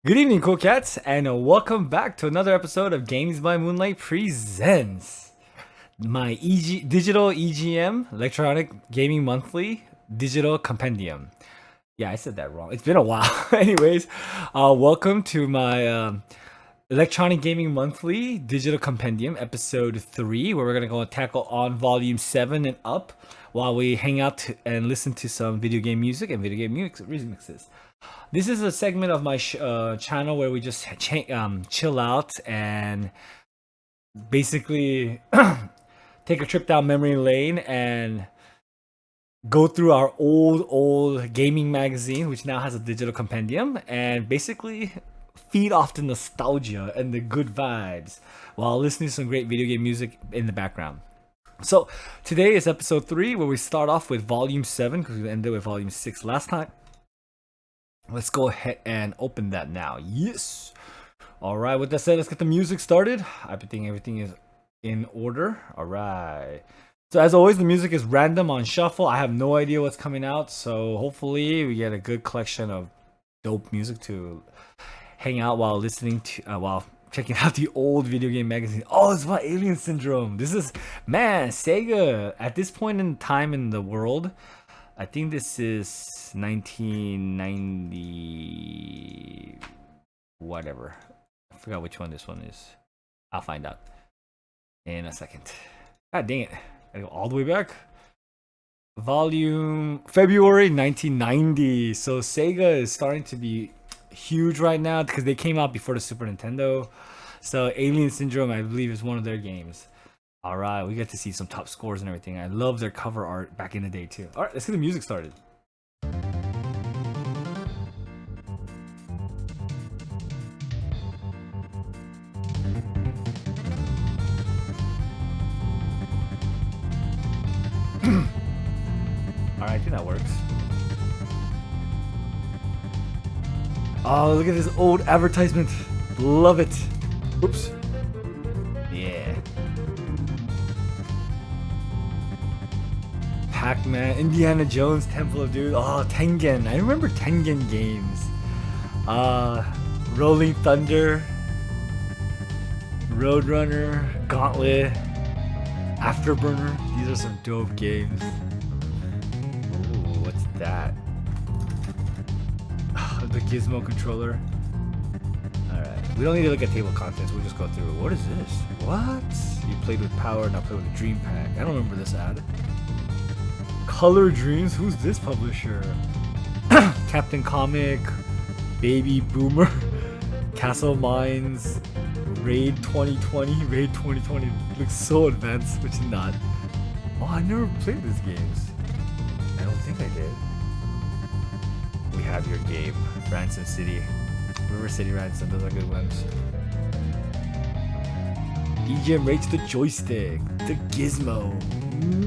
Good evening, cool cats, and welcome back to another episode of Games by Moonlight presents my digital EGM, Electronic Gaming Monthly Digital Compendium. Yeah, I said that wrong. It's been a while. Anyways, welcome to my Electronic Gaming Monthly Digital Compendium, episode 3, where we're gonna go and tackle on volume 7 and up, while we hang out and listen to some video game music and video game remixes. This is a segment of my channel where we just chill out and basically take a trip down memory lane and go through our old gaming magazine, which now has a digital compendium, and basically feed off the nostalgia and the good vibes while listening to some great video game music in the background. So today is episode 3, where we start off with volume 7 because we ended with volume 6 last time. Let's go ahead and open that now. Yes. All right. With that said, let's get the music started. I think everything is in order. All right. So as always, the music is random on shuffle. I have no idea what's coming out. So hopefully we get a good collection of dope music to hang out while listening to, while checking out the old video game magazine. Oh, it's about Alien Syndrome. This is, man, Sega. At this point in time in the world, I think this is 1990 whatever. I forgot which one this one is. I'll find out in a second. God dang it. I go all the way back. Volume February 1990. So Sega is starting to be huge right now because they came out before the Super Nintendo. So Alien Syndrome, I believe, is one of their games. All right, we get to see some top scores and everything. I love their cover art back in the day too. All right, let's get the music started. All right, I think that works. Oh, look at this old advertisement. Love it. Oops. Yeah. Pac-Man, Indiana Jones, Temple of Doom. Oh, Tengen. I remember Tengen games. Rolling Thunder, Roadrunner, Gauntlet, Afterburner. These are some dope games. Ooh, what's that? The Gizmo controller. Alright, we don't need to look at table contents, we'll just go through it. What is this? What? You played with Power, now play with the Dream Pack. I don't remember this ad. Color Dreams? Who's this publisher? Captain Comic, Baby Boomer, Castle Mines, Raid 2020. Raid 2020 looks so advanced, which is not. Oh, I never played these games. I don't think I did. We have your game. Ransom City. River City Ransom, those are good ones. EGM rates the joystick. The Gizmo.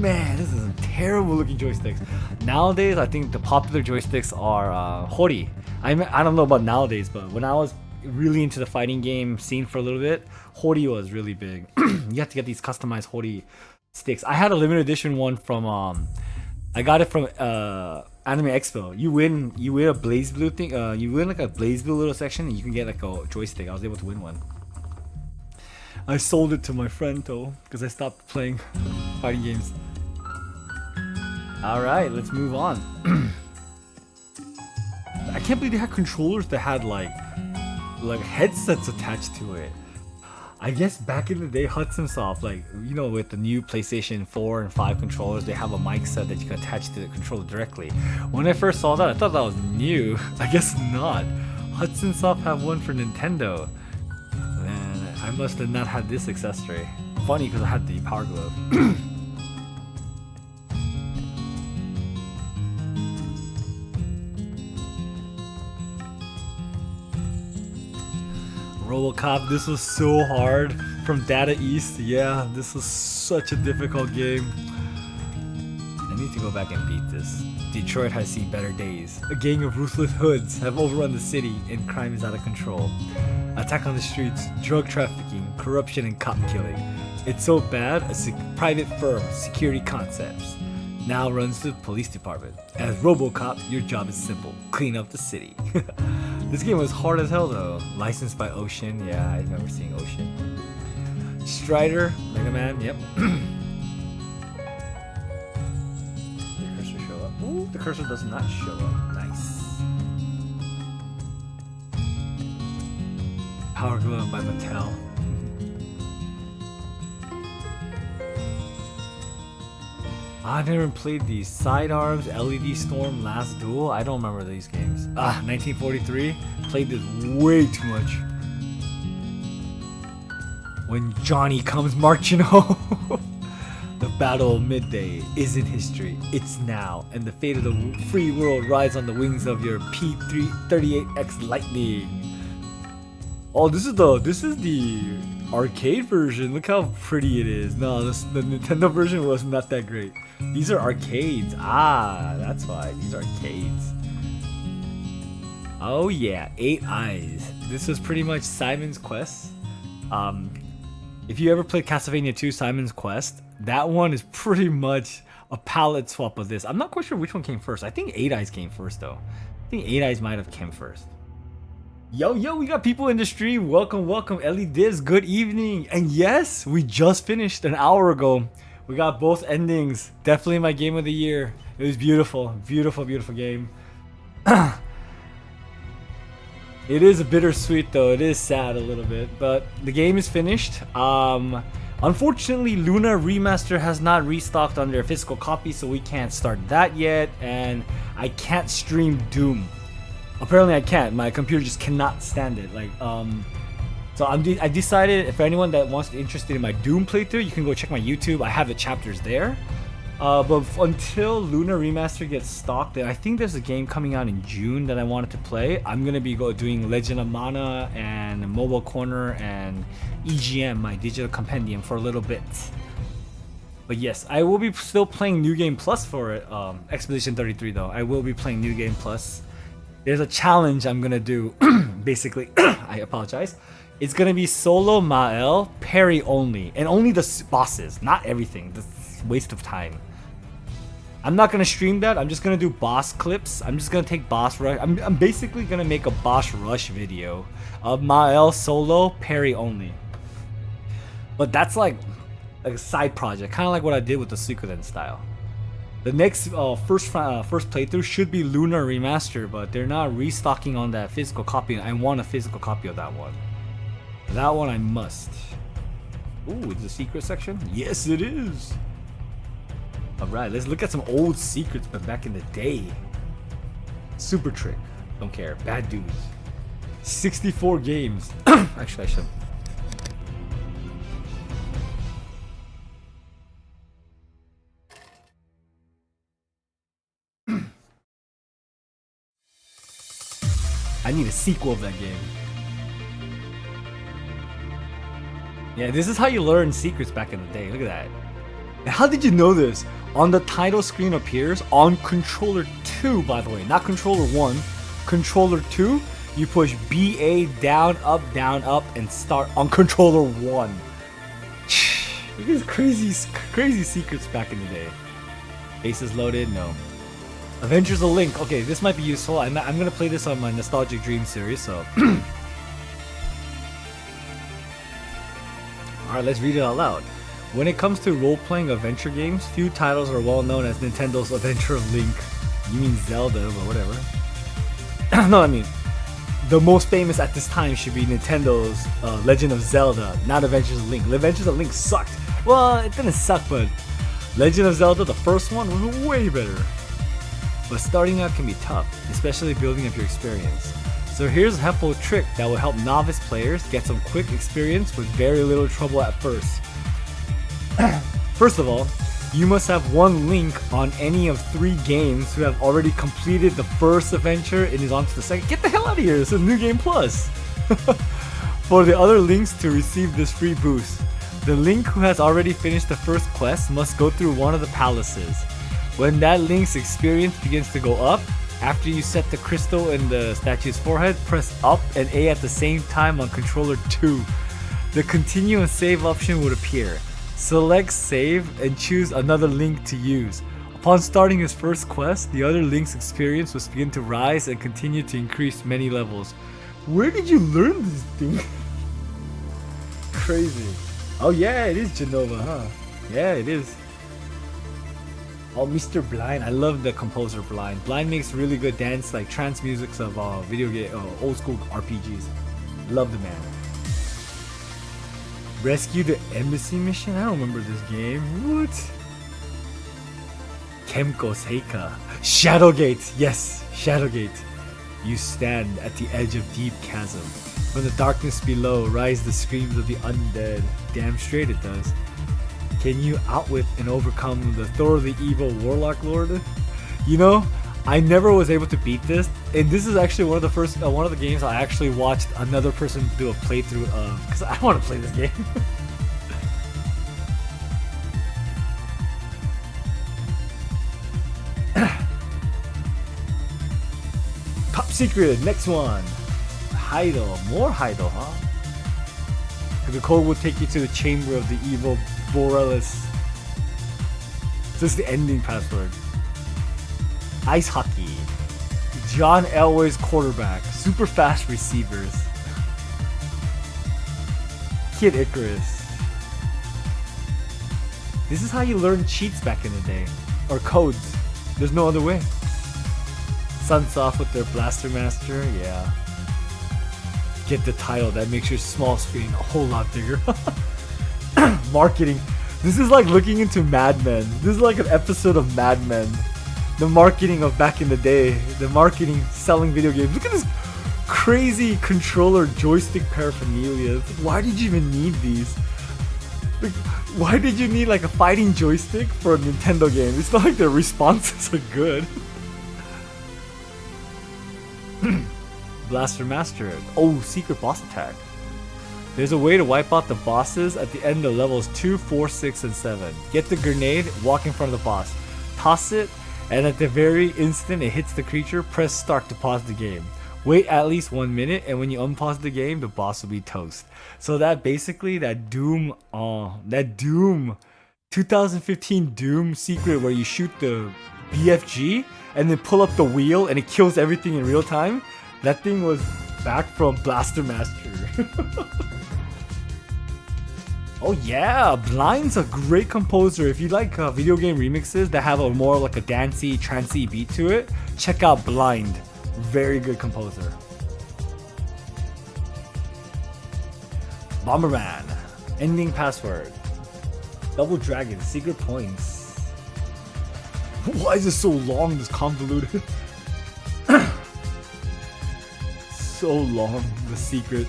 Man, this is some terrible looking joysticks. Nowadays, I think the popular joysticks are Hori. I don't know about nowadays, but when I was really into the fighting game scene for a little bit, Hori was really big. You have to get these customized Hori sticks. I had a limited edition one from I got it from Anime Expo. You win a Blaze Blue thing. You win like a Blaze Blue little section, and you can get like a joystick. I was able to win one. I sold it to my friend though, because I stopped playing fighting games. All right, let's move on. I can't believe they had controllers that had like headsets attached to it. I guess back in the day, Hudson Soft, like, you know, with the new PlayStation 4 and 5 controllers, they have a mic set that you can attach to the controller directly. When I first saw that, I thought that was new. I guess not. Hudson Soft have one for Nintendo. Man, I must have not had this accessory. Funny, because I had the Power Glove. RoboCop, this was so hard. From Data East, yeah, this was such a difficult game. I need to go back and beat this. Detroit has seen better days. A gang of ruthless hoods have overrun the city and crime is out of control. Attack on the streets, drug trafficking, corruption and cop killing. It's so bad, a private firm, Security Concepts, now runs the police department. As RoboCop, your job is simple, clean up the city. This game was hard as hell though. Licensed by Ocean, yeah, I remember seeing Ocean. Strider, Mega Man, yep. Did the cursor show up? Ooh, the cursor does not show up. Nice. Power Glove by Mattel. I never played these. Sidearms, LED Storm, Last Duel. I don't remember these games. 1943. Played this way too much. When Johnny comes marching home. The Battle of Midday isn't history. It's now, and the fate of the free world rides on the wings of your P38X Lightning. Oh, this is the arcade version. Look how pretty it is. No, the Nintendo version was not that great. These are arcades. Ah, that's why. These are arcades. Oh yeah, 8 Eyes. This was pretty much Simon's Quest. If you ever played Castlevania 2 Simon's Quest, that one is pretty much a palette swap of this. I'm not quite sure which one came first. I think 8 Eyes came first though. I think 8 Eyes might have come first. Yo, we got people in the stream. Welcome, Ellie Diz. Good evening. And yes, we just finished an hour ago. We got both endings. Definitely my game of the year. It was beautiful. Beautiful game. It is a bittersweet though. It is sad a little bit. But the game is finished. Unfortunately, Luna Remaster has not restocked on their physical copy, so we can't start that yet. And I can't stream Doom. Apparently I can't. My computer just cannot stand it. Like, So I decided, for anyone that wants to interested in my Doom playthrough, you can go check my YouTube. I have the chapters there. But until Lunar Remaster gets stocked, and I think there's a game coming out in June that I wanted to play, I'm gonna be doing Legend of Mana and Mobile Corner and EGM, my digital compendium, for a little bit. But yes, I will be still playing New Game Plus for it. Expedition 33 though. I will be playing New Game Plus. There's a challenge I'm gonna do. Basically, I apologize. It's gonna be solo Mael, parry only, and only the bosses, not everything. That's waste of time. I'm not gonna stream that. I'm just gonna do boss clips. I'm just gonna take boss rush. I'm basically gonna make a boss rush video of Mael solo, parry only. But that's like a side project, kind of like what I did with the Suikoden style. The next first playthrough should be Lunar Remaster, but they're not restocking on that physical copy. I want a physical copy of that one. That one I must. Ooh, it's a secret section? Yes, it is. Alright, let's look at some old secrets but back in the day. Super Trick. Don't care. Bad Dudes. 64 games. Actually, I should. I need a sequel of that game. Yeah, this is how you learn secrets back in the day. Look at that. And how did you know this? On the title screen appears on controller 2, by the way, not controller 1. Controller 2, you push BA down, up, and start on controller 1. Look at these crazy secrets back in the day. Bases loaded? No. Adventures of Link. Okay, this might be useful. I'm gonna play this on my Nostalgic Dream series, so. Alright, let's read it out loud. When it comes to role-playing adventure games, few titles are well known as Nintendo's Adventure of Link. You mean Zelda, but whatever. No, I mean, the most famous at this time should be Nintendo's Legend of Zelda, not Adventures of Link. Adventures of Link sucked. Well, it didn't suck, but Legend of Zelda, the first one, was way better. But starting out can be tough, especially building up your experience. So here's a helpful trick that will help novice players get some quick experience with very little trouble at first. First of all, you must have one Link on any of 3 games who have already completed the first adventure and is on to the second. Get the hell out of here, this is New Game Plus! For the other Links to receive this free boost, the Link who has already finished the first quest must go through one of the palaces. When that Link's experience begins to go up, after you set the crystal in the statue's forehead, press up and A at the same time on controller 2. The continue and save option would appear. Select save and choose another Link to use. Upon starting his first quest, the other Link's experience will begin to rise and continue to increase many levels. Where did you learn this thing? Crazy. Oh yeah, it is Genova, huh? Yeah, it is. Oh, Mr. Blind. I love the composer Blind. Blind makes really good dance, like trance musics of video game, old school RPGs. Love the man. Rescue the Embassy mission? I don't remember this game. What? Kemko Seika. Shadowgate. Yes, Shadowgate. You stand at the edge of deep chasm. From the darkness below rise the screams of the undead. Damn straight it does. Can you outwit and overcome the thoroughly evil Warlock Lord? You know, I never was able to beat this, and this is actually one of the games I actually watched another person do a playthrough of, because I want to play this game. Top secret, next one. Heido, more Heido, huh? The code will take you to the chamber of the evil Borealis. This is the ending password. Ice hockey. John Elway's quarterback. Super fast receivers. Kid Icarus. This is how you learn cheats back in the day. Or codes. There's no other way. Sunsoft with their Blaster Master. Yeah. Get the title. That makes your small screen a whole lot bigger. Marketing. This is like looking into Mad Men. This is like an episode of Mad Men. The marketing of back in the day. The marketing selling video games. Look at this crazy controller joystick paraphernalia. Why did you even need these? Like, why did you need like a fighting joystick for a Nintendo game? It's not like the responses are good. Blaster Master. Oh, secret boss attack. There's a way to wipe out the bosses at the end of levels 2, 4, 6, and 7. Get the grenade, walk in front of the boss. Toss it, and at the very instant it hits the creature, press start to pause the game. Wait at least 1 minute, and when you unpause the game, the boss will be toast. So that basically, that Doom 2015 Doom secret where you shoot the BFG and then pull up the wheel and it kills everything in real time, that thing was back from Blaster Master. Oh yeah, Blind's a great composer. If you like video game remixes that have a more like a dancey, trancey beat to it, check out Blind. Very good composer. Bomberman. Ending password. Double Dragon. Secret points. Why is it so long, this convoluted? So long, the secret.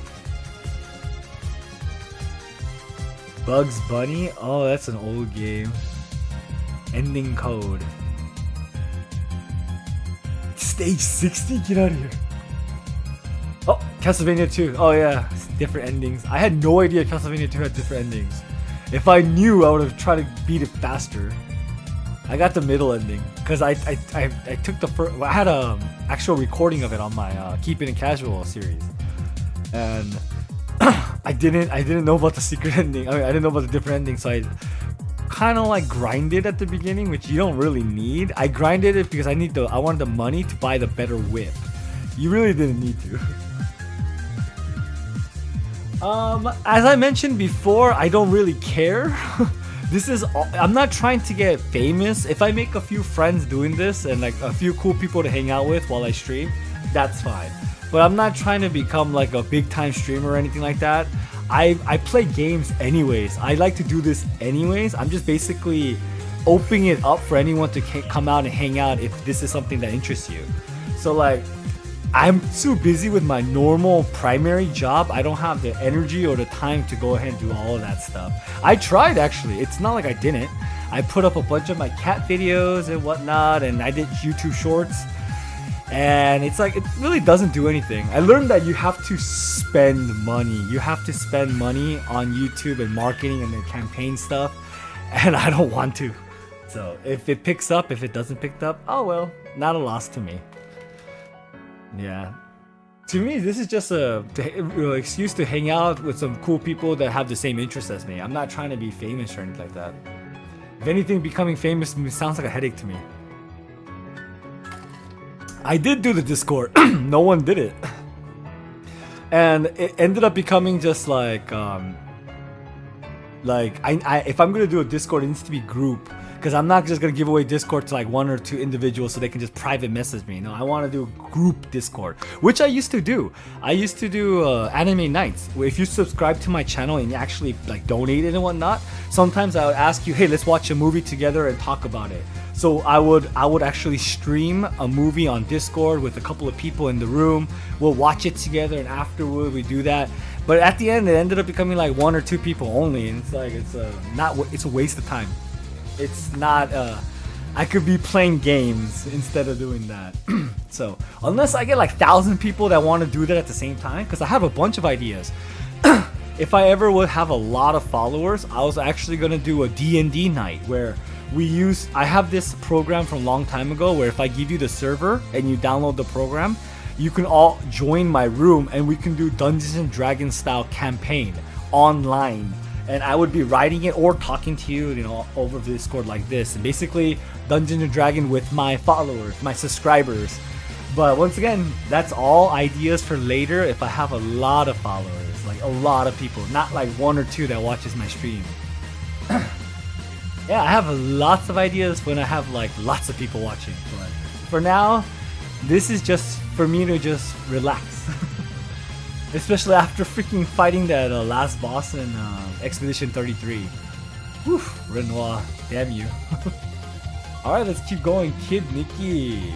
Bugs Bunny? Oh, that's an old game. Ending code. Stage 60? Get out of here. Oh, Castlevania 2. Oh yeah, different endings. I had no idea Castlevania 2 had different endings. If I knew, I would have tried to beat it faster. I got the middle ending because I took the first. I had a actual recording of it on my Keeping It Casual series, and I didn't know about the secret ending. I mean, I didn't know about the different endings, so I kind of like grinded at the beginning, which you don't really need. I grinded it because I wanted the money to buy the better whip. You really didn't need to. As I mentioned before, I don't really care. I'm not trying to get famous. If I make a few friends doing this and like a few cool people to hang out with while I stream, that's fine. But I'm not trying to become like a big time streamer or anything like that. I play games anyways. I like to do this anyways. I'm just basically opening it up for anyone to come out and hang out if this is something that interests you. So like, I'm too busy with my normal primary job. I don't have the energy or the time to go ahead and do all of that stuff. I tried actually. It's not like I didn't. I put up a bunch of my cat videos and whatnot, and I did YouTube shorts. And it's like, it really doesn't do anything. I learned that you have to spend money. You have to spend money on YouTube and marketing and the campaign stuff. And I don't want to. So if it picks up, if it doesn't pick up, oh well, not a loss to me. Yeah. To me, this is just a excuse to hang out with some cool people that have the same interests as me. I'm not trying to be famous or anything like that. If anything, becoming famous sounds like a headache to me. I did do the Discord. No one did it. And it ended up becoming just like if I'm gonna do a Discord, it needs to be group. Because I'm not just gonna give away Discord to like 1 or 2 individuals so they can just private message me. No, I want to do group Discord, which I used to do. I used to do anime nights. Where if you subscribe to my channel and you actually like donate it and whatnot, sometimes I would ask you, hey, let's watch a movie together and talk about it. So I would actually stream a movie on Discord with a couple of people in the room. We'll watch it together, and afterward we do that. But at the end, it ended up becoming like 1 or 2 people only, and it's like it's a waste of time. It's not, I could be playing games instead of doing that. So, unless I get like 1,000 people that want to do that at the same time, because I have a bunch of ideas. If I ever would have a lot of followers, I was actually going to do a D&D night where I have this program from a long time ago where if I give you the server and you download the program, you can all join my room and we can do Dungeons and Dragons style campaign online. And I would be writing it or talking to you, over Discord like this. And basically, Dungeons & Dragons with my followers, my subscribers. But once again, that's all ideas for later if I have a lot of followers. Like a lot of people. Not like 1 or 2 that watches my stream. Yeah, I have lots of ideas when I have like lots of people watching. But for now, this is just for me to just relax. Especially after freaking fighting that last boss in Expedition 33. Whew, Renoir, damn you. Alright, let's keep going. Kid Nikki.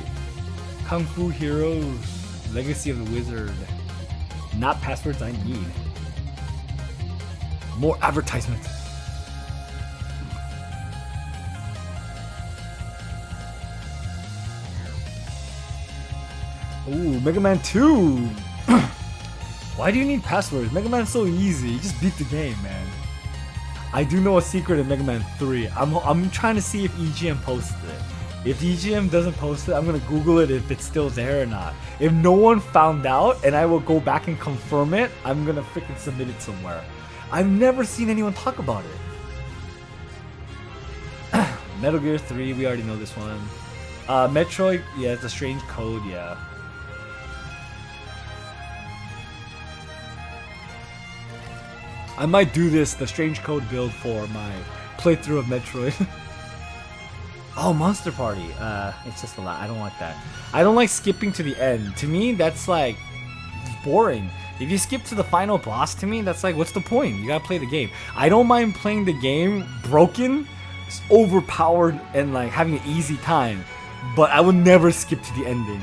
Kung Fu Heroes, Legacy of the Wizard. Not passwords I need. More advertisements. Ooh, Mega Man 2! Why do you need passwords? Mega Man's so easy, you just beat the game, man. I do know a secret in Mega Man 3. I'm trying to see if EGM posted it. If EGM doesn't post it, I'm gonna Google it if it's still there or not. If no one found out and I will go back and confirm it, I'm gonna freaking submit it somewhere. I've never seen anyone talk about it. Metal Gear 3, we already know this one. Metroid, yeah, it's a strange code, yeah. I might do this, the strange code build for my playthrough of Metroid. Oh, Monster Party. It's just a lot. I don't like that. I don't like skipping to the end. To me, that's like boring. If you skip to the final boss, to me, that's like, what's the point? You gotta play the game. I don't mind playing the game broken, overpowered, and like having an easy time, but I would never skip to the ending.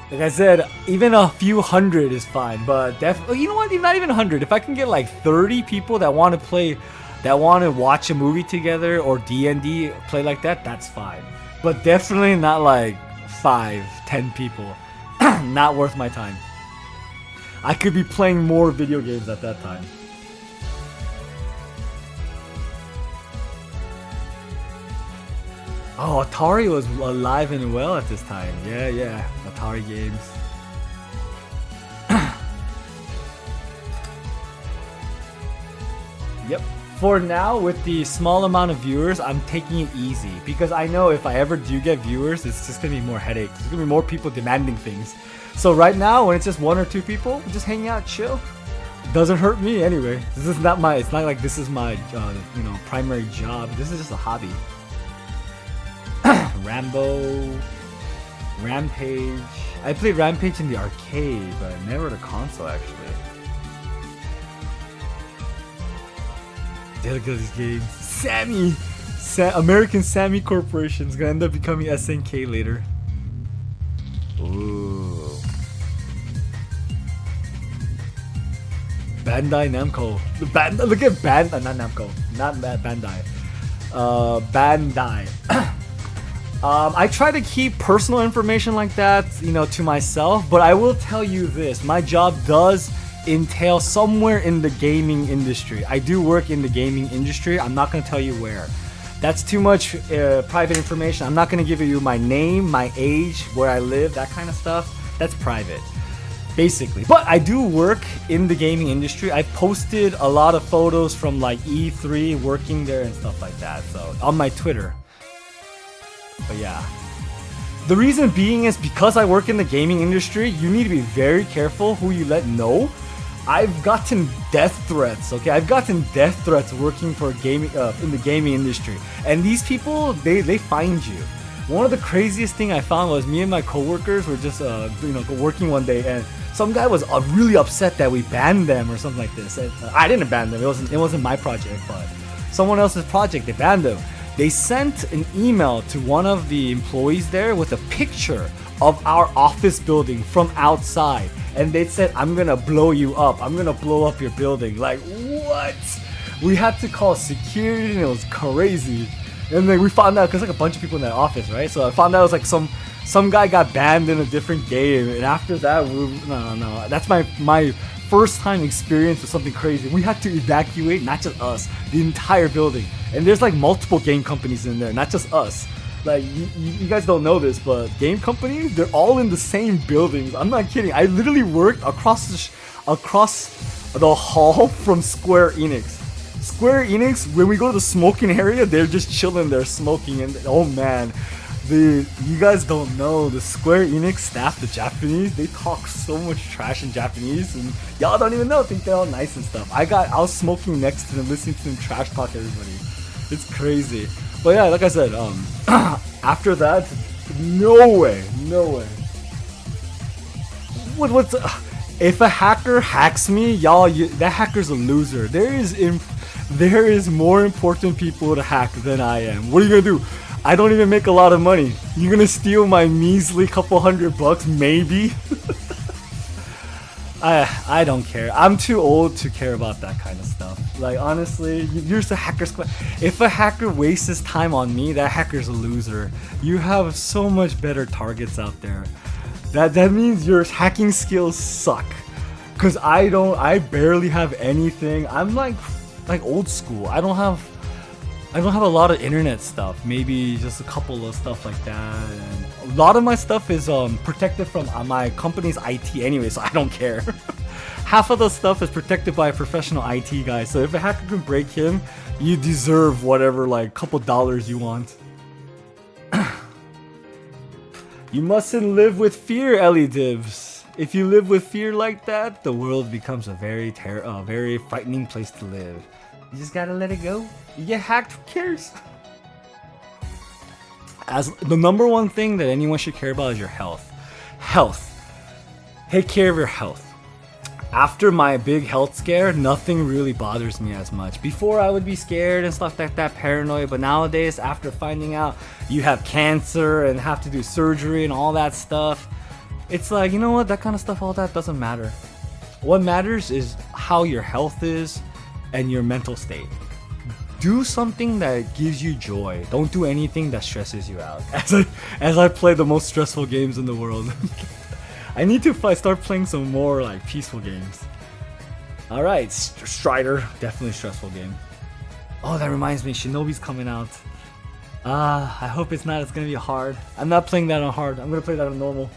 Like I said, even a few hundred is fine, but definitely, you know what? Not even 100. If I can get like 30 people that want to play, that want to watch a movie together or D&D play like that, that's fine. But definitely not like 5, 10 people. Not worth my time. I could be playing more video games at that time. Oh, Atari was alive and well at this time. Yeah, Atari games. Yep. For now, with the small amount of viewers, I'm taking it easy. Because I know if I ever do get viewers, it's just going to be more headaches. There's going to be more people demanding things. So right now, when it's just 1 or 2 people, just hang out, chill. Doesn't hurt me anyway. This is not my, it's not like this is my, primary job. This is just a hobby. Rambo, Rampage. I played Rampage in the arcade, but never the console actually. Look at these games. Sammy! American Sammy Corporation is gonna end up becoming SNK later. Ooh. Bandai Namco. Look at not Namco. Not Bandai. Bandai. I try to keep personal information like that, to myself, but I will tell you this, my job does entail somewhere in the gaming industry. I do work in the gaming industry. I'm not going to tell you where. That's too much private information. I'm not going to give you my name, my age, where I live, that kind of stuff. That's private, basically. But I do work in the gaming industry. I've posted a lot of photos from like E3, working there and stuff like that, so on my Twitter. But yeah, the reason being is because I work in the gaming industry, you need to be very careful who you let know. I've gotten death threats, okay? I've gotten death threats working for gaming in the gaming industry, and these people, they find you. One of the craziest thing I found was me and my coworkers were just working one day, and some guy was really upset that we banned them or something like this. And, I didn't ban them. It wasn't my project, but someone else's project. They banned them. They sent an email to one of the employees there with a picture of our office building from outside, and they said, "I'm gonna blow you up. I'm gonna blow up your building." Like, what? We had to call security, and it was crazy. And then we found out, because like a bunch of people in that office, right? So I found out it was like some guy got banned in a different game, and after that, no. That's my first time experience with something crazy. We had to evacuate, not just us, the entire building. And there's like multiple game companies in there, not just us. Like, you guys don't know this, but game companies, they're all in the same buildings. I'm not kidding. I literally worked across the hall from Square Enix. Square Enix, when we go to the smoking area, they're just chilling there smoking, and oh man, you guys don't know, the Square Enix staff, the Japanese, they talk so much trash in Japanese, and y'all don't even know, think they're all nice and stuff. I was smoking next to them, listening to them trash talk everybody. It's crazy. But yeah, like I said, after that, no way. If a hacker hacks me, y'all, that hacker's a loser. There is more important people to hack than I am. What are you gonna do? I don't even make a lot of money. You're gonna steal my measly couple $100, maybe? I don't care. I'm too old to care about that kind of stuff. Like honestly, you're just a hacker squad. If a hacker wastes his time on me, that hacker's a loser. You have so much better targets out there. That means your hacking skills suck. Cause I barely have anything. I'm like old school. I don't have a lot of internet stuff. Maybe just a couple of stuff like that. And a lot of my stuff is protected from my company's IT anyway, so I don't care. Half of the stuff is protected by a professional IT guy. So if a hacker can break him, you deserve whatever like couple dollars you want. You mustn't live with fear, Ellie Dibs. If you live with fear like that, the world becomes a very frightening place to live. You just gotta let it go. You get hacked, who cares? As the number one thing that anyone should care about is your health. Health. Take care of your health. After my big health scare, nothing really bothers me as much. Before I would be scared and stuff like that, paranoid, but nowadays after finding out you have cancer and have to do surgery and all that stuff, it's like, you know what, that kind of stuff, all that doesn't matter. What matters is how your health is and your mental state. Do something that gives you joy. Don't do anything that stresses you out. As I play the most stressful games in the world. I need to start playing some more like peaceful games. All right, Strider, definitely a stressful game. Oh, that reminds me, Shinobi's coming out. I hope it's gonna be hard. I'm not playing that on hard. I'm gonna play that on normal.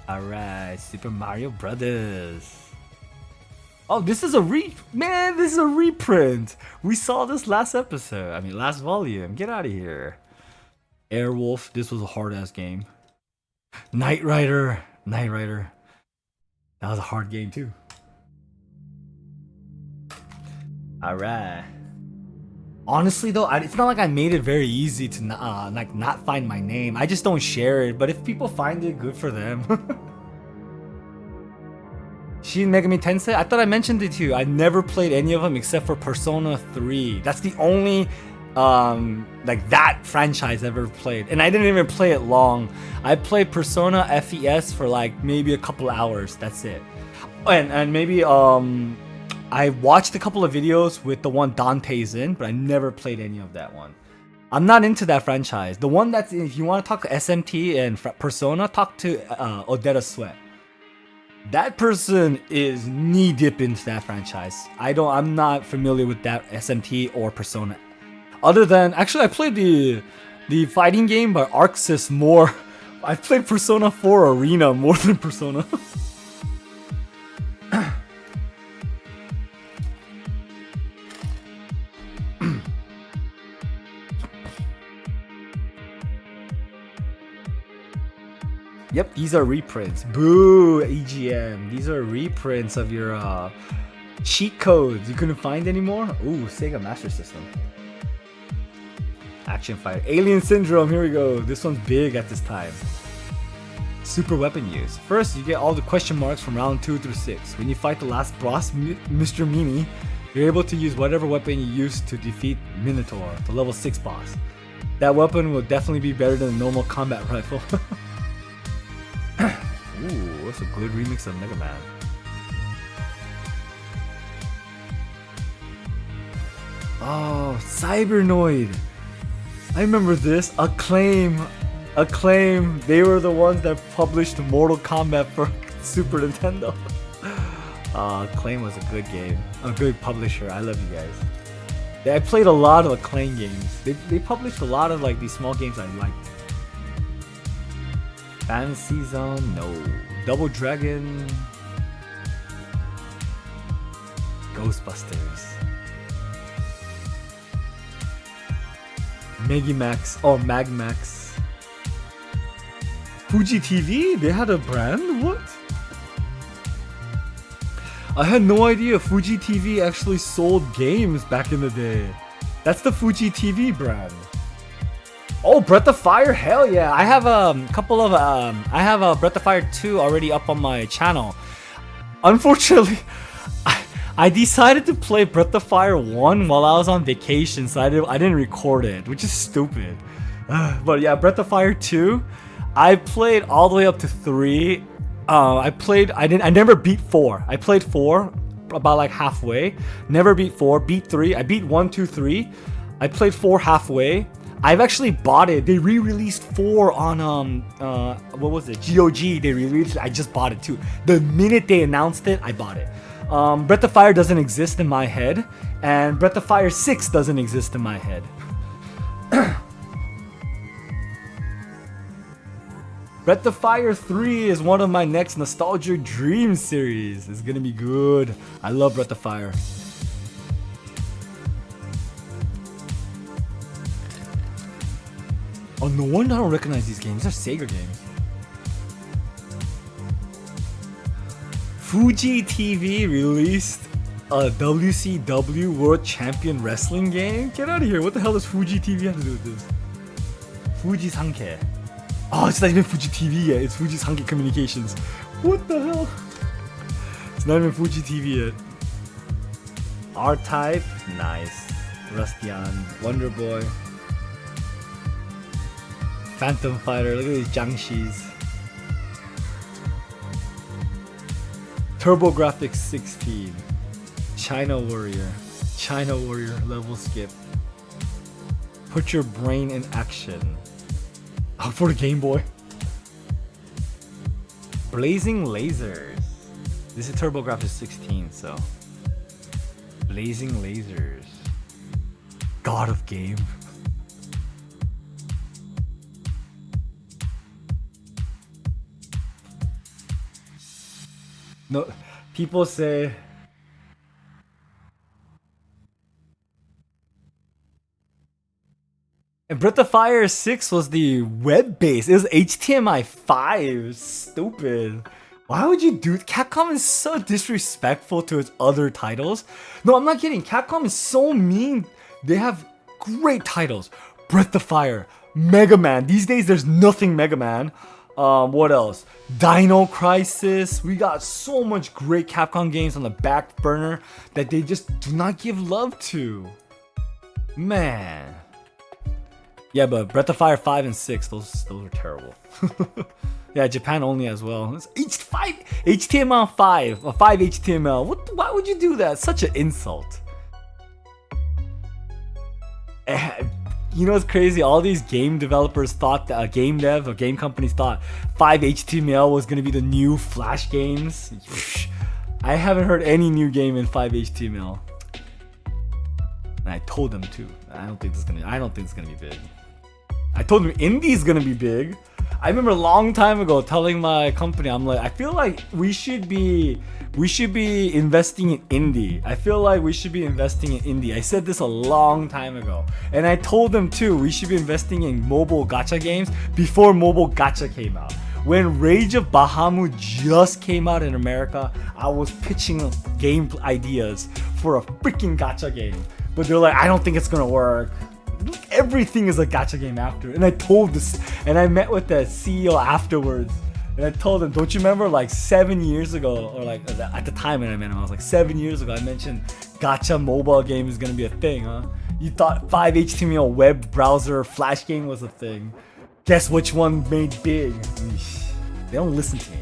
Alright, Super Mario Brothers. Oh, this is a reprint. We saw this last episode. I mean, last volume. Get out of here. Airwolf, this was a hard ass game. Knight Rider. That was a hard game too. Alright. Honestly though, it's not like I made it very easy to not find my name. I just don't share it, but if people find it, good for them. Shin Megami Tensei? I thought I mentioned it to you. I never played any of them except for Persona 3. That's the only like that franchise ever played. And I didn't even play it long. I played Persona FES for like maybe a couple hours. That's it. And maybe I watched a couple of videos with the one Dante's in, but I never played any of that one. I'm not into that franchise. The one that's if you want to talk to SMT and Persona, talk to Odetta Sweat. That person is knee deep into that franchise. I'm not familiar with that SMT or Persona. Other than actually, I played the fighting game by Arxis more. I played Persona 4 Arena more than Persona. Yep, these are reprints. Boo, EGM. These are reprints of your cheat codes you couldn't find anymore. Ooh, Sega Master System. Action Fighter. Alien Syndrome, here we go. This one's big at this time. Super weapon use. First, you get all the question marks from round 2 through 6. When you fight the last boss, Mr. Mimi, you're able to use whatever weapon you used to defeat Minotaur, the level 6 boss. That weapon will definitely be better than a normal combat rifle. Ooh, that's a good remix of Mega Man. Oh, Cybernoid. I remember this. Acclaim. They were the ones that published Mortal Kombat for Super Nintendo. Acclaim was a good game. A good publisher. I love you guys. Yeah, I played a lot of Acclaim games. They published a lot of like these small games I liked. Fantasy Zone, no. Double Dragon. Ghostbusters. Megimax or Magmax. Fuji TV? They had a brand? What? I had no idea Fuji TV actually sold games back in the day. That's the Fuji TV brand. Oh, Breath of Fire? Hell yeah. I have a couple of I have a Breath of Fire 2 already up on my channel. Unfortunately, I decided to play Breath of Fire 1 while I was on vacation, so I didn't record it, which is stupid. But yeah, Breath of Fire 2, I played all the way up to 3. I never beat 4. I played 4 about like halfway. Never beat 4. Beat 3. I beat 1, 2, 3. I played 4 halfway. I've actually bought it. They re-released 4 on what was it? GOG. They released it. I just bought it too. The minute they announced it, I bought it. Breath of Fire doesn't exist in my head, and Breath of Fire 6 doesn't exist in my head. Breath of Fire 3 is one of my next Nostalgia Dream series. It's gonna be good. I love Breath of Fire. Oh, no wonder I don't recognize these games. They're Sega games. Fuji TV released a WCW World Champion Wrestling game? Get out of here. What the hell does Fuji TV have to do with this? Fuji Sanke. Oh, it's not even Fuji TV yet. It's Fuji Sanke Communications. What the hell? It's not even Fuji TV yet. R-Type. Nice. Rustian. Wonder Boy. Phantom Fighter, look at these Jiangxis. TurboGrafx 16. China Warrior. China Warrior level skip. Put your brain in action. Oh, for the Game Boy. Blazing Lasers. This is TurboGrafx 16, so. Blazing Lasers. God of Game. No, people say and Breath of Fire 6 was the web-based. It was HTML5. Stupid. Why would you do it? Capcom is so disrespectful to its other titles. No, I'm not kidding. Capcom is so mean. They have great titles. Breath of Fire, Mega Man. These days there's nothing Mega Man. What else? Dino Crisis. We got so much great Capcom games on the back burner that they just do not give love to. Man. Yeah, but Breath of Fire 5 and 6, those are terrible. Yeah, Japan only as well. It's HTML5, 5 HTML. Why would you do that? Such an insult. You know what's crazy? All these game developers thought that game dev or game companies thought 5 HTML was gonna be the new Flash games. I haven't heard any new game in 5 HTML. And I told them too. I don't think it's gonna be big. I told them indie's gonna be big. I remember a long time ago telling my company, I'm like, I feel like we should be investing in indie. I feel like we should be investing in indie. I said this a long time ago. And I told them too, we should be investing in mobile gacha games before mobile gacha came out. When Rage of Bahamut just came out in America, I was pitching game ideas for a freaking gacha game. But they're like, I don't think it's gonna work. Everything is a gacha game after. And I told this, and I met with the CEO afterwards. And I told him, don't you remember like 7 years ago, or like at the time when I met him, I was like 7 years ago, I mentioned gacha mobile game is gonna be a thing, huh? You thought 5 HTML web browser flash game was a thing. Guess which one made big? They don't listen to me.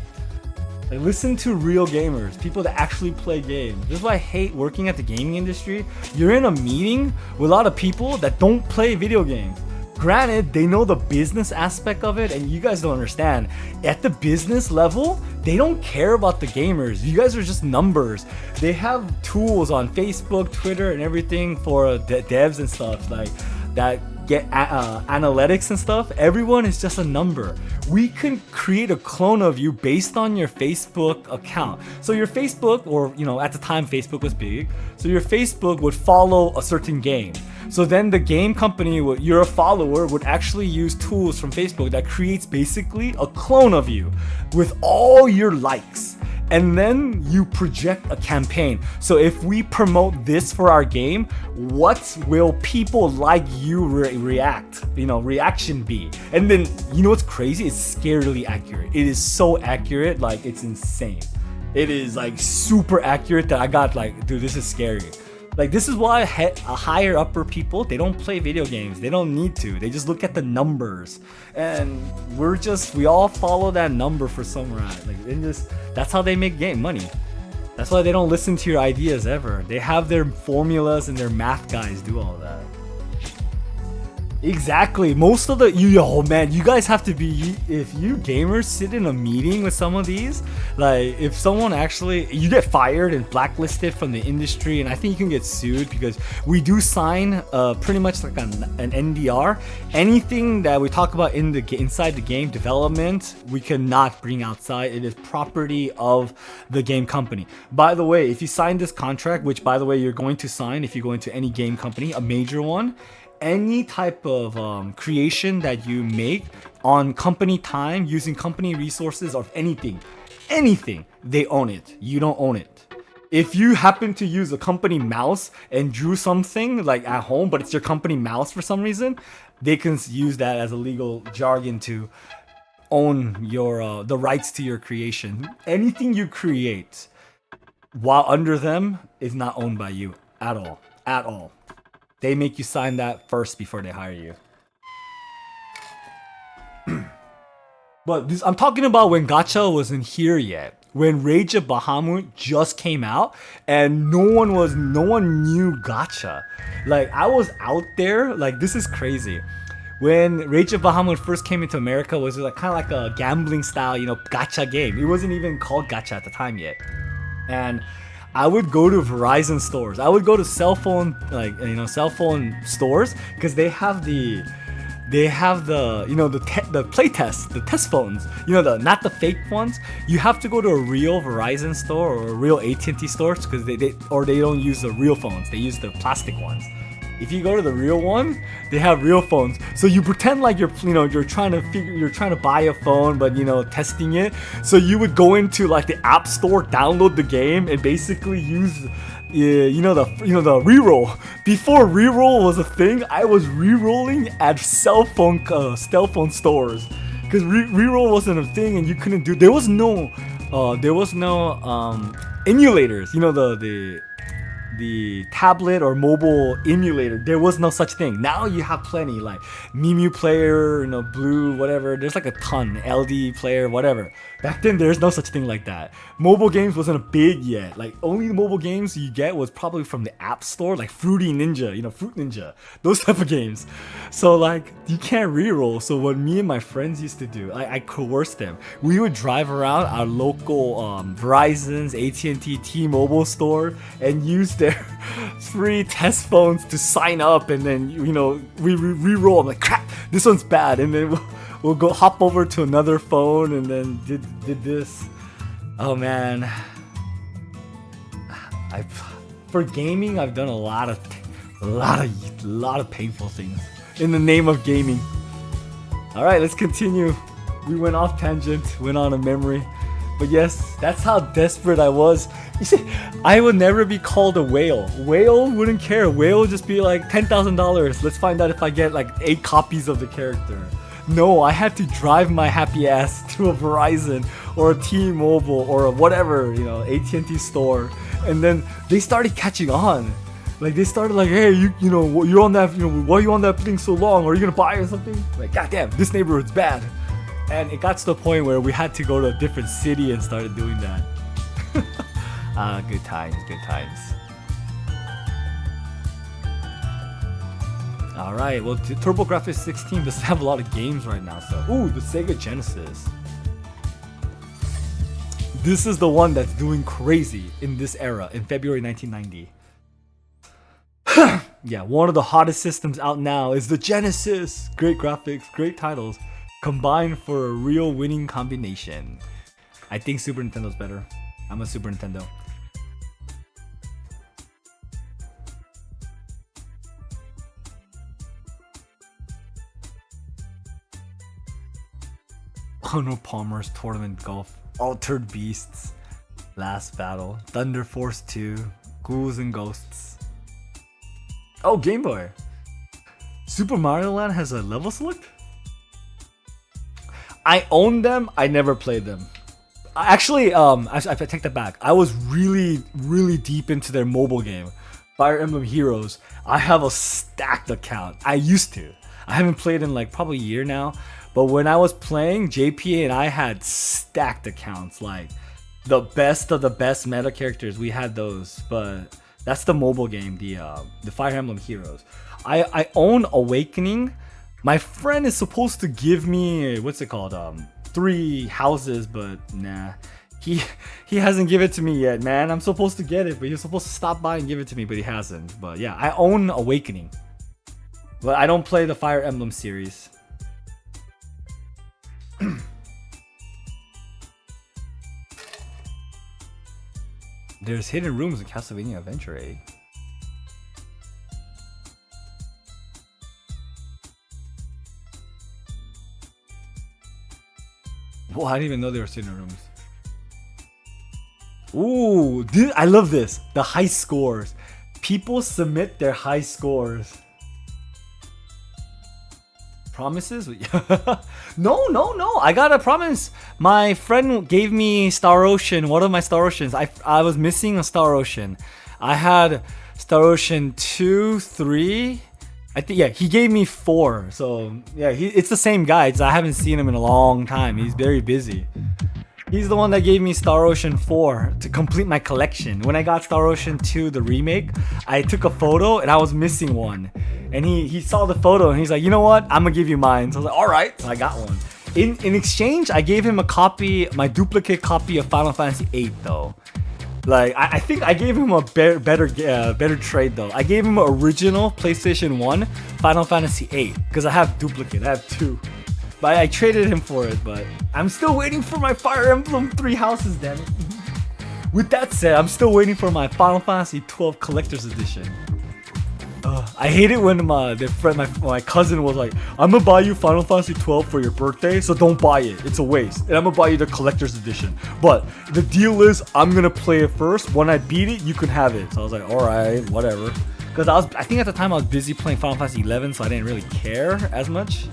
They listen to real gamers, people that actually play games. This is why I hate working at the gaming industry. You're in a meeting with a lot of people that don't play video games. Granted, they know the business aspect of it, and you guys don't understand. At the business level, they don't care about the gamers. You guys are just numbers. They have tools on Facebook, Twitter, and everything for devs and stuff like that. Get analytics and stuff. Everyone is just a number. We can create a clone of you based on your Facebook account. So your Facebook, or at the time Facebook was big, so your Facebook would follow a certain game. So then the game company, you're a follower, would actually use tools from Facebook that creates basically a clone of you with all your likes. And then you project a campaign. So if we promote this for our game, what will people like you reaction be? And then what's crazy? It's scarily accurate. It is so accurate, like it's insane. It is like super accurate that I got like, dude, this is scary. Like, this is why higher upper people, they don't play video games. They don't need to. They just look at the numbers, and we all follow that number for some reason. Like, that's how they make money. That's why they don't listen to your ideas ever. They have their formulas and their math guys do all that. Exactly. Most of oh man, you guys have to be, if you gamers sit in a meeting with some of these, like, if someone actually, you get fired and blacklisted from the industry, and I think you can get sued because we do sign pretty much like an NDR. Anything that we talk about inside the game development, we cannot bring outside. It is property of the game company. By the way, if you sign this contract, which by the way you're going to sign if you go into any game company, a major one, any type of creation that you make on company time using company resources or anything, they own it. You don't own it. If you happen to use a company mouse and drew something like at home, but it's your company mouse for some reason, they can use that as a legal jargon to own your the rights to your creation. Anything you create while under them is not owned by you at all. They make you sign that first before they hire you. But I'm talking about when gacha wasn't here yet. When Rage of Bahamut just came out and no one knew gacha. Like, I was out there, like, this is crazy. When Rage of Bahamut first came into America, it was like kind of like a gambling style, gacha game. It wasn't even called gacha at the time yet. And I would go to Verizon stores. I would go to cell phone stores because they have the play test, the test phones. Not the fake ones. You have to go to a real Verizon store or a real AT&T stores because they don't use the real phones. They use the plastic ones. If you go to the real one, they have real phones. So you pretend like you're trying to buy a phone, but testing it. So you would go into like the app store, download the game, and basically use the reroll. Before reroll was a thing, I was rerolling at cell phone stores because reroll wasn't a thing, and you couldn't do. There was no emulators. The tablet or mobile emulator, there was no such thing. Now you have plenty, like Mimu Player, Blue, whatever. There's like a ton, LD Player, whatever. Back then, there's no such thing like that. Mobile games wasn't big yet. Like, only the mobile games you get was probably from the app store, like Fruity Ninja, Fruit Ninja, those type of games. So like, you can't reroll. So what me and my friends used to do, I coerced them. We would drive around our local Verizon's, AT&T, T-Mobile store and use their free test phones to sign up, and then we re-roll. I'm like, crap, this one's bad, and then we'll go hop over to another phone and then did this. Oh man, for gaming I've done a lot of painful things in the name of gaming. All right, let's continue. We went off tangent, went on a memory. But yes, that's how desperate I was. You see, I would never be called a whale. Whale wouldn't care. Whale would just be like $10,000. Let's find out if I get like 8 copies of the character. No, I had to drive my happy ass to a Verizon or a T-Mobile or a whatever, AT&T store. And then they started catching on. Like, they started like, hey, you're on that, why are you on that thing so long? Are you gonna buy or something? Like, goddamn, this neighborhood's bad. And it got to the point where we had to go to a different city and started doing that. Good times. Alright, well, TurboGrafx 16 doesn't have a lot of games right now, so... Ooh, the Sega Genesis. This is the one that's doing crazy in this era, in February 1990. Yeah, one of the hottest systems out now is the Genesis. Great graphics, great titles, combined for a real winning combination. I think Super Nintendo's better. I'm a Super Nintendo. Arnold Palmer's Tournament Golf, Altered Beasts, Last Battle, Thunder Force 2, Ghouls and Ghosts. Oh, Game Boy. Super Mario Land has a level select? I own them, I never played them. Actually, I take that back. I was really deep into their mobile game. Fire Emblem Heroes. I have a stacked account. I used to. I haven't played in like probably a year now. But when I was playing, JPA and I had stacked accounts. Like the best of the best meta characters. We had those. But that's the mobile game, the Fire Emblem Heroes. I own Awakening. My friend is supposed to give me, what's it called? 3 houses, but nah. He hasn't given it to me yet, man. I'm supposed to get it, but he's supposed to stop by and give it to me, but he hasn't. But yeah, I own Awakening. But I don't play the Fire Emblem series. There's hidden rooms in Castlevania Adventure Egg. Well, I didn't even know there were hidden rooms. Ooh, dude, I love this. The high scores. People submit their high scores. Promises? No. I got a promise. My friend gave me Star Ocean. One of my Star Oceans. I was missing a Star Ocean. I had Star Ocean 2, 3. I think, yeah, he gave me 4. So yeah, it's the same guy. I haven't seen him in a long time. He's very busy. He's the one that gave me Star Ocean 4 to complete my collection. When I got Star Ocean 2, the remake, I took a photo and I was missing one. And he saw the photo and he's like, you know what? I'm gonna give you mine. So I was like, all right. So I got one. In exchange, I gave him a copy, my duplicate copy of Final Fantasy VIII though. Like, I think I gave him a better trade though. I gave him an original PlayStation 1 Final Fantasy VIII because I have duplicate. I have 2. But I traded him for it, but I'm still waiting for my Fire Emblem 3 houses, damn it. With that said, I'm still waiting for my Final Fantasy 12 Collector's Edition. I hate it when my cousin was like, I'm gonna buy you Final Fantasy 12 for your birthday, so don't buy it. It's a waste. And I'm gonna buy you the Collector's Edition. But the deal is, I'm gonna play it first. When I beat it, you can have it. So I was like, alright, whatever. Because I think at the time I was busy playing Final Fantasy 11, so I didn't really care as much.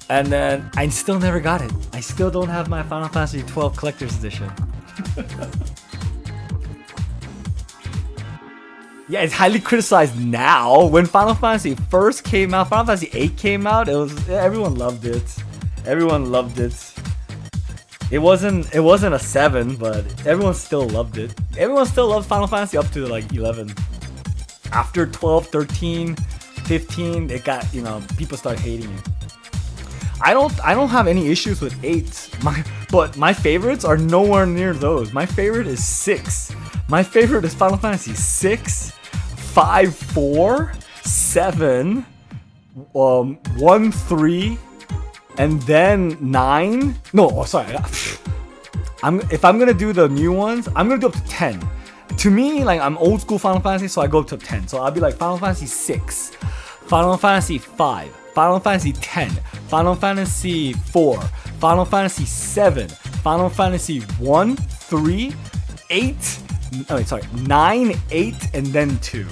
And then I still never got it. I still don't have my Final Fantasy 12 Collector's Edition. Yeah, it's highly criticized now. When Final Fantasy first came out, Final Fantasy 8 came out, everyone loved it. Everyone loved it. It wasn't a 7, but everyone still loved it. Everyone still loved Final Fantasy up to like 11. After 12, 13, 15, it got, people started hating it. I don't have any issues with 8. But my favorites are nowhere near those. My favorite is 6. My favorite is Final Fantasy 6, 5, 4, 7, 1, 3, and then 9. No, sorry. If I'm gonna do the new ones, I'm gonna do up to 10. To me, like, I'm old school Final Fantasy, so I go up to 10. So I'll be like Final Fantasy 6, Final Fantasy 5, Final Fantasy 10, Final Fantasy 4, Final Fantasy 7, Final Fantasy 1, 3, 8. 9, 8, and then 2.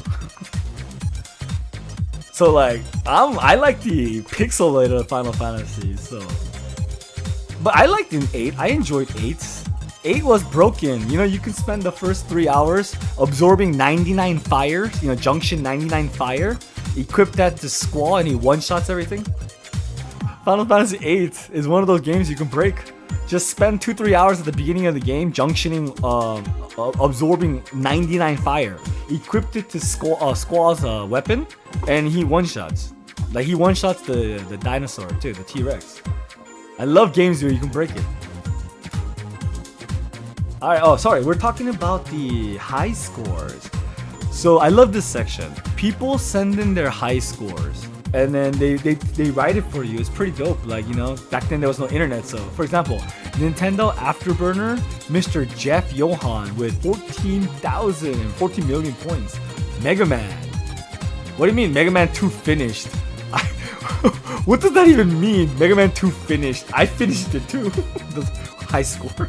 So like, I like the pixelated Final Fantasy. So, but I liked in 8. I enjoyed 8. 8 was broken. You can spend the first 3 hours absorbing 99 fire. Junction 99 fire. Equip that to Squall, and he one-shots everything. Final Fantasy 8 is one of those games you can break. Just spend 2-3 hours at the beginning of the game junctioning, absorbing 99 fire. Equipped it to Squall's weapon, and he one-shots. Like, he one-shots the dinosaur too, the T-Rex. I love games where you can break it. Alright, sorry, we're talking about the high scores. So I love this section. People send in their high scores. And then they write it for you. It's pretty dope. Like, back then there was no internet. So, for example, Nintendo Afterburner, Mr. Jeff Johan with 14 million points. Mega Man. What do you mean, Mega Man 2 finished? What does that even mean? Mega Man 2 finished. I finished it too. The high score.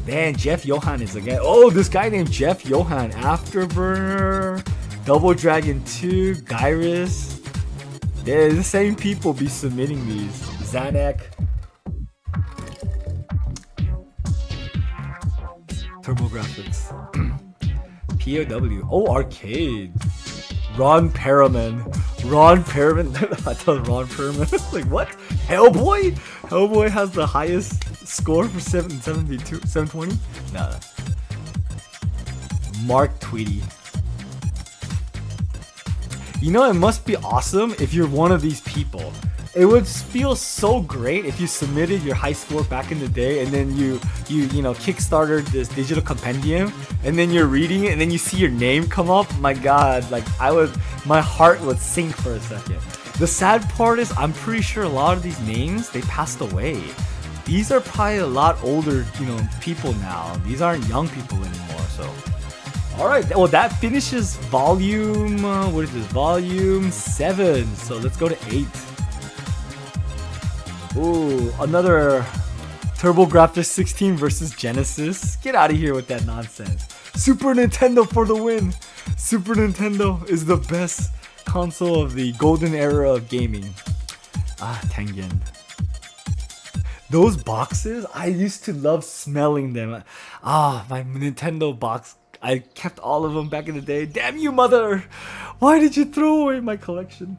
Man, Jeff Johan is again. Oh, this guy named Jeff Johan. Afterburner. Double Dragon 2, Gyrus. Yeah, the same people be submitting these. Zanek. TurboGrafx. POW. Oh, arcade. Ron Perlman. Ron Perlman. I thought Ron Perlman. Like what? Hellboy? Hellboy has the highest score for 720? Nah. Mark Tweedy. You know, it must be awesome if you're one of these people. It would feel so great if you submitted your high score back in the day, and then you know, kickstarted this digital compendium, and then you're reading it, and then you see your name come up. My God, like my heart would sink for a second. The sad part is, I'm pretty sure a lot of these names, they passed away. These are probably a lot older, you know, people now. These aren't young people anymore. So, all right. Well, that finishes volume. What is this? Volume 7. So let's go to 8. Ooh, another TurboGrafx 16 versus Genesis. Get out of here with that nonsense. Super Nintendo for the win. Super Nintendo is the best console of the golden era of gaming. Ah, Tengen. Those boxes, I used to love smelling them. Ah, my Nintendo box. I kept all of them back in the day. Damn you, mother! Why did you throw away my collection?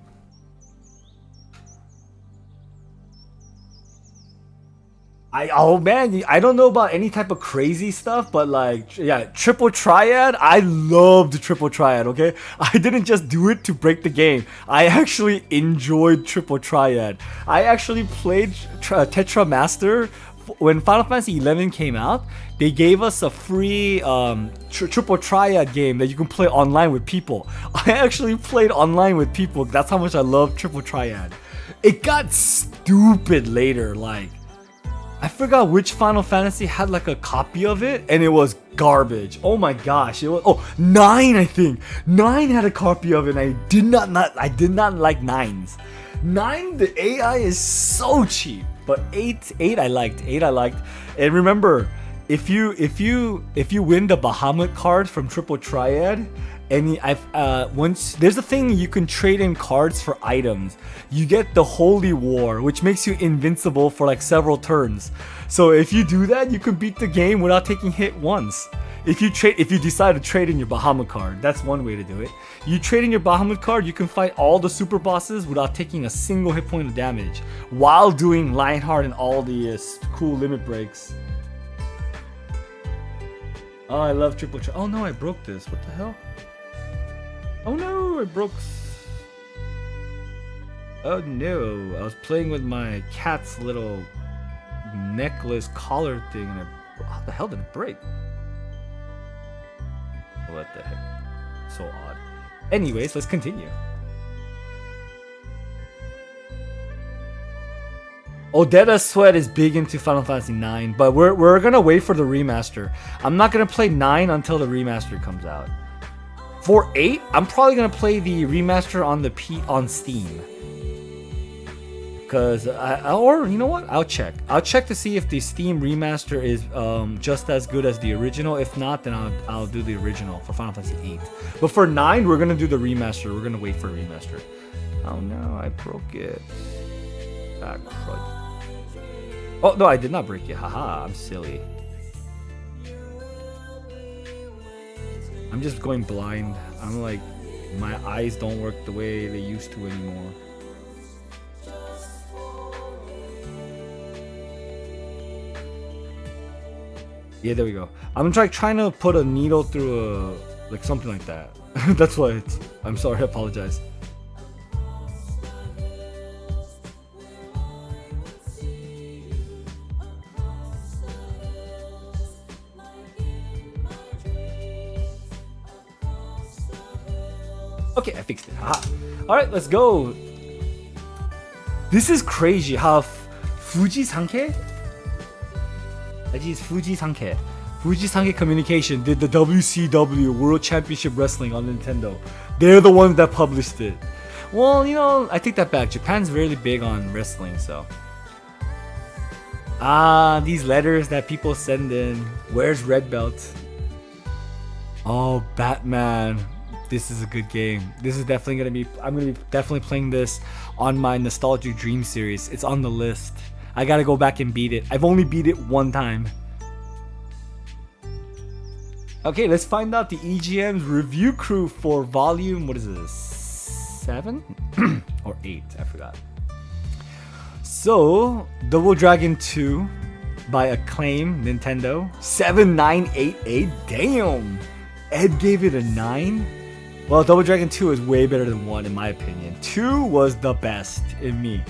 Oh man, I don't know about any type of crazy stuff, but like, yeah, triple triad. I loved triple triad. Okay, I didn't just do it to break the game. I actually enjoyed triple triad. I actually played Tetra Master when Final Fantasy 11 came out. They gave us a free triple triad game that you can play online with people. I actually played online with people. That's how much I love triple triad. It got stupid later, like. I forgot which Final Fantasy had like a copy of it, and it was garbage. Oh my gosh, it was 9, I think. 9 had a copy of it, and I did not like 9's. 9, the AI is so cheap, but 8 I liked. 8 I liked. And remember, if you win the Bahamut card from Triple Triad, and once there's a thing you can trade in cards for items. You get the Holy War, which makes you invincible for like several turns. So if you do that, you can beat the game without taking hit once. If you decide to trade in your Bahamut card, that's one way to do it. You trade in your Bahamut card, you can fight all the super bosses without taking a single hit point of damage, while doing Lionheart and all the cool limit breaks. Oh, I love Triple Triad. Oh no, I broke this. What the hell? Oh no, I broke. Oh no, I was playing with my cat's little necklace collar thing, and how the hell did it break? What the heck? So odd. Anyways, let's continue. Odetta Sweat is big into Final Fantasy 9, but we're gonna wait for the remaster. I'm not gonna play 9 until the remaster comes out. For 8, I'm probably gonna play the remaster on Steam. Cause or you know what? I'll check. I'll check to see if the Steam remaster is just as good as the original. If not, then I'll do the original for Final Fantasy 8. But for 9, we're gonna do the remaster. We're gonna wait for a remaster. Oh no, I broke it. Ah, crud. Oh no, I did not break it. Haha, I'm silly. I'm just going blind. I'm like, my eyes don't work the way they used to anymore. Yeah, there we go. I'm trying to put a needle through like something like that. That's why I'm sorry, I apologize. Okay, I fixed it. Haha. Alright, let's go. This is crazy how Fuji Sanke? Fuji Sanke Communication did the WCW World Championship Wrestling on Nintendo. They're the ones that published it. Well, you know, I take that back. Japan's really big on wrestling, so. Ah, these letters that people send in. Where's Red Belt? Oh, Batman. This is a good game. This is definitely gonna be. I'm gonna be definitely playing this on my Nostalgic Dream series. It's on the list. I gotta go back and beat it. I've only beat it one time. Okay, let's find out the EGM's review crew for volume, what is this, 7? or 8, I forgot. So, Double Dragon 2 by Acclaim Nintendo, 7988, damn! Ed gave it a 9? Well, Double Dragon 2 is way better than 1 in my opinion. 2 was the best in me.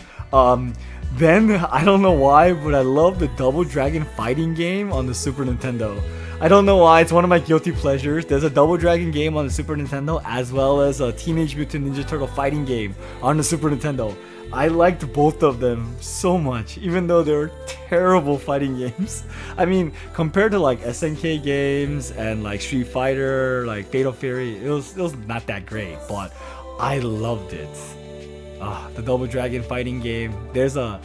Then, I don't know why, but I love the Double Dragon fighting game on the Super Nintendo. I don't know why, it's one of my guilty pleasures. There's a Double Dragon game on the Super Nintendo as well as a Teenage Mutant Ninja Turtle fighting game on the Super Nintendo. I liked both of them so much, even though they were terrible fighting games. I mean, compared to like SNK games and like Street Fighter, like Fatal Fury, it was not that great, but I loved it. The Double Dragon fighting game. There's a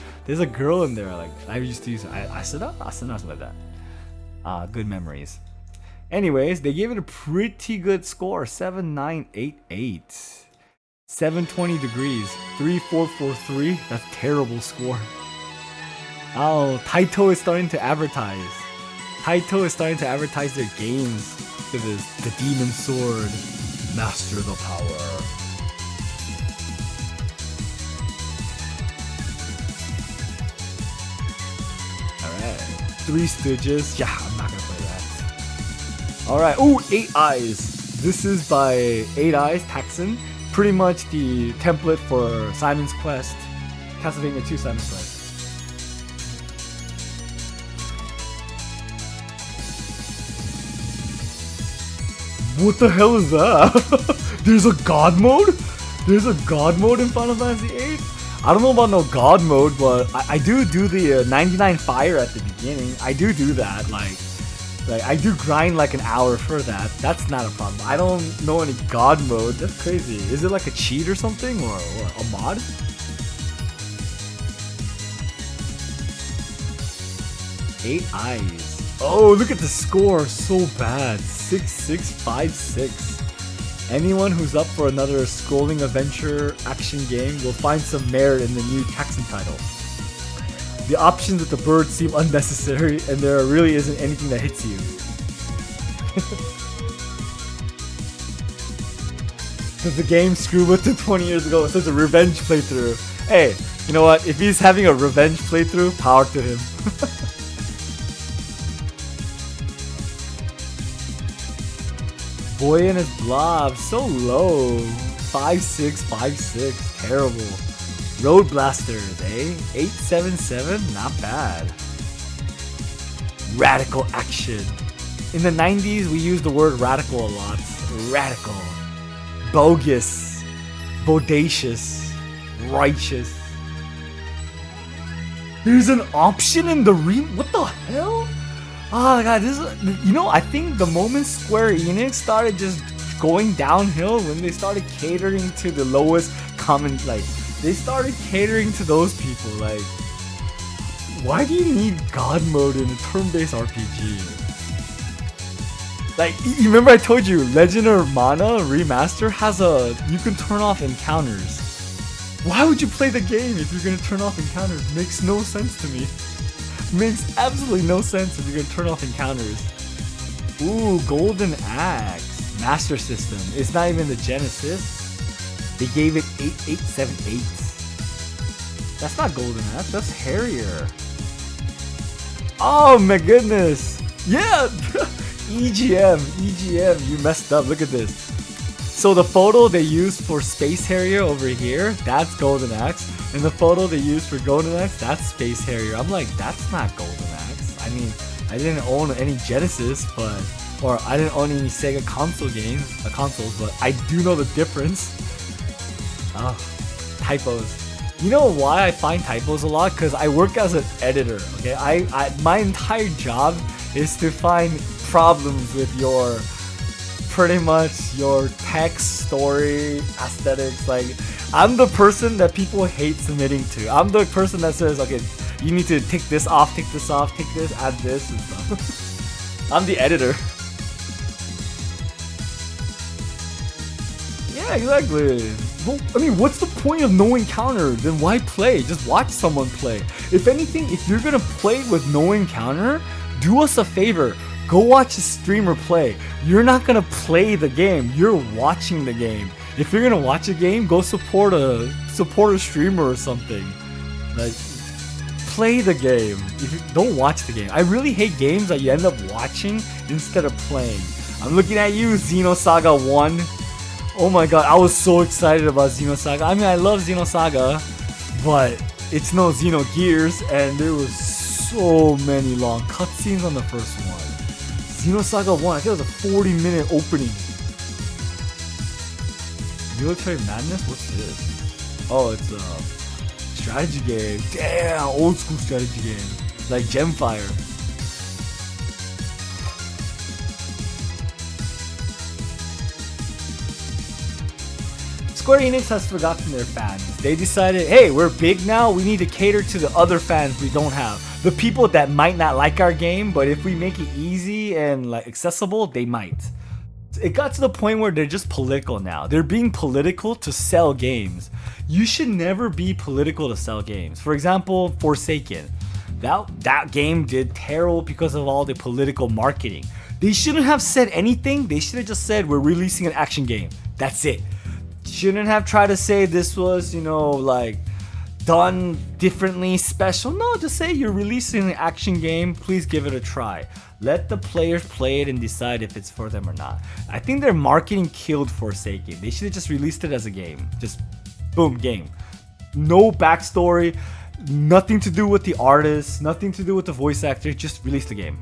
girl in there, like I used to use Asuna, something like that. Good memories. Anyways, they gave it a pretty good score, 7988. 720 degrees, 3443. That's a terrible score. Oh, Taito is starting to advertise. Taito is starting to advertise their games. Look at this, the Demon Sword, master the power. Alright, 3 Stooges. Yeah, I'm not gonna play that. Alright, ooh, 8 Eyes. This is by 8 Eyes, Taxon. Pretty much the template for Simon's Quest, Castlevania 2 Simon's Quest. What the hell is that? There's a God mode? There's a God mode in Final Fantasy 8? I don't know about no God mode, but I do the 99 fire at the beginning. I do that, like I do grind like an hour for that. That's not a problem. I don't know any God mode. That's crazy. Is it like a cheat or something, or a mod? Eight Eyes. Oh, look at the score. So bad. 6656. Anyone who's up for another scrolling adventure action game will find some merit in the new Taxon title. The options with the bird seem unnecessary, and there really isn't anything that hits you. Because the game screwed with it 20 years ago, it's such a revenge playthrough. Hey, you know what? If he's having a revenge playthrough, power to him. Boy and his blob, so low. 5656, terrible. Road Blasters, eh? 877, not bad. Radical action. In the 90s, we used the word radical a lot. Radical. Bogus. Bodacious. Righteous. There's an option in the what the hell? Oh my god, this is, you know, I think the moment Square Enix started just going downhill when they started catering to the lowest common, like, they started catering to those people. Like, why do you need God mode in a turn-based RPG? Like, you remember I told you Legend of Mana Remaster has you can turn off encounters. Why would you play the game if you're gonna turn off encounters? Makes no sense to me. Makes absolutely no sense if you're gonna turn off encounters. Ooh, Golden Axe. Master System. It's not even the Genesis. They gave it 8878. That's not Golden Axe, that's Harrier. Oh my goodness. Yeah! EGM, you messed up. Look at this. So the photo they used for Space Harrier over here, that's Golden Axe. And the photo they used for Golden Axe, that's Space Harrier. I'm like, that's not Golden Axe. I mean, I didn't own any Genesis, or I didn't own any Sega consoles, but I do know the difference. Oh, typos. You know why I find typos a lot? Because I work as an editor, okay? My entire job is to find problems with your, pretty much your text, story, aesthetics. Like, I'm the person that people hate submitting to. I'm the person that says, okay, you need to take this off, take this, add this and stuff. I'm the editor. Yeah, exactly. Well, I mean, what's the point of no encounter? Then why play? Just watch someone play. If anything, if you're gonna play with no encounter, do us a favor. Go watch a streamer play. You're not gonna play the game. You're watching the game. If you're gonna watch a game, go support a streamer or something. Like, play the game. If you don't watch the game. I really hate games that you end up watching instead of playing. I'm looking at you, Xenosaga 1. Oh my god, I was so excited about Xenosaga. I mean, I love Xenosaga, but it's no Xenogears, and there was so many long cutscenes on the first one. Xenosaga 1, I think it was a 40-minute opening. Military Madness? What's this? Oh, it's a strategy game. Damn, old school strategy game. Like Gemfire. Square Enix has forgotten their fans. They decided, hey, we're big now, we need to cater to the other fans we don't have. The people that might not like our game, but if we make it easy and like accessible, they might. It got to the point where they're just political now. They're being political to sell games. You should never be political to sell games. For example, Forsaken. That game did terrible because of all the political marketing. They shouldn't have said anything. They should have just said, we're releasing an action game. That's it. Shouldn't have tried to say this was, you know, like done differently, special. No, just say you're releasing an action game. Please give it a try. Let the players play it and decide if it's for them or not. I think their marketing killed Forsaken. They should have just released it as a game. Just boom, game. No backstory, nothing to do with the artist, nothing to do with the voice actor. Just release the game.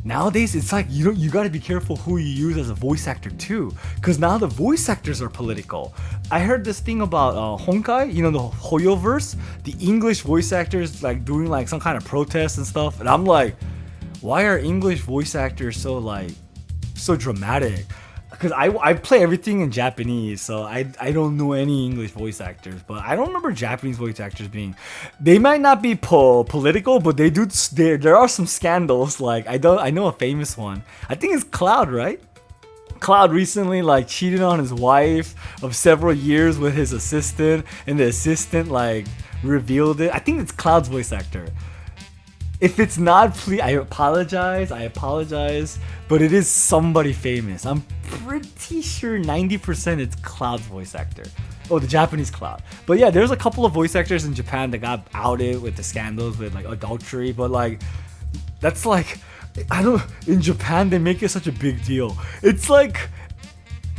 Nowadays, it's like you gotta be careful who you use as a voice actor too, because now the voice actors are political. I heard this thing about Honkai, you know, the Hoyoverse, the English voice actors like doing like some kind of protest and stuff, and I'm like, why are English voice actors so dramatic? Because I play everything in Japanese, so I don't know any English voice actors, but I don't remember Japanese voice actors being. They might not be political, but they do. There are some scandals. Like I know a famous one. I think it's Cloud, right? Cloud recently like cheated on his wife of several years with his assistant, and the assistant like revealed it. I think it's Cloud's voice actor. If it's not, please, I apologize, but it is somebody famous. I'm pretty sure 90% it's Cloud's voice actor. Oh, the Japanese Cloud. But yeah, there's a couple of voice actors in Japan that got outed with the scandals with like adultery, but like, that's like, in Japan they make it such a big deal. It's like,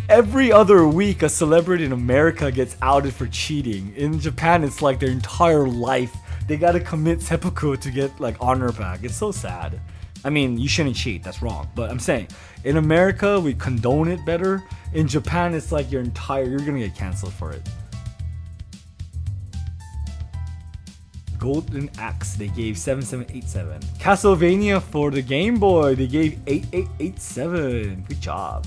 every other week a celebrity in America gets outed for cheating. In Japan, it's like their entire life. They gotta commit seppuku to get like honor back. It's so sad. I mean, you shouldn't cheat, that's wrong. But I'm saying, in America, we condone it better. In Japan, it's like you're gonna get canceled for it. Golden Axe, they gave 7787. Castlevania for the Game Boy, they gave 8887. Good job.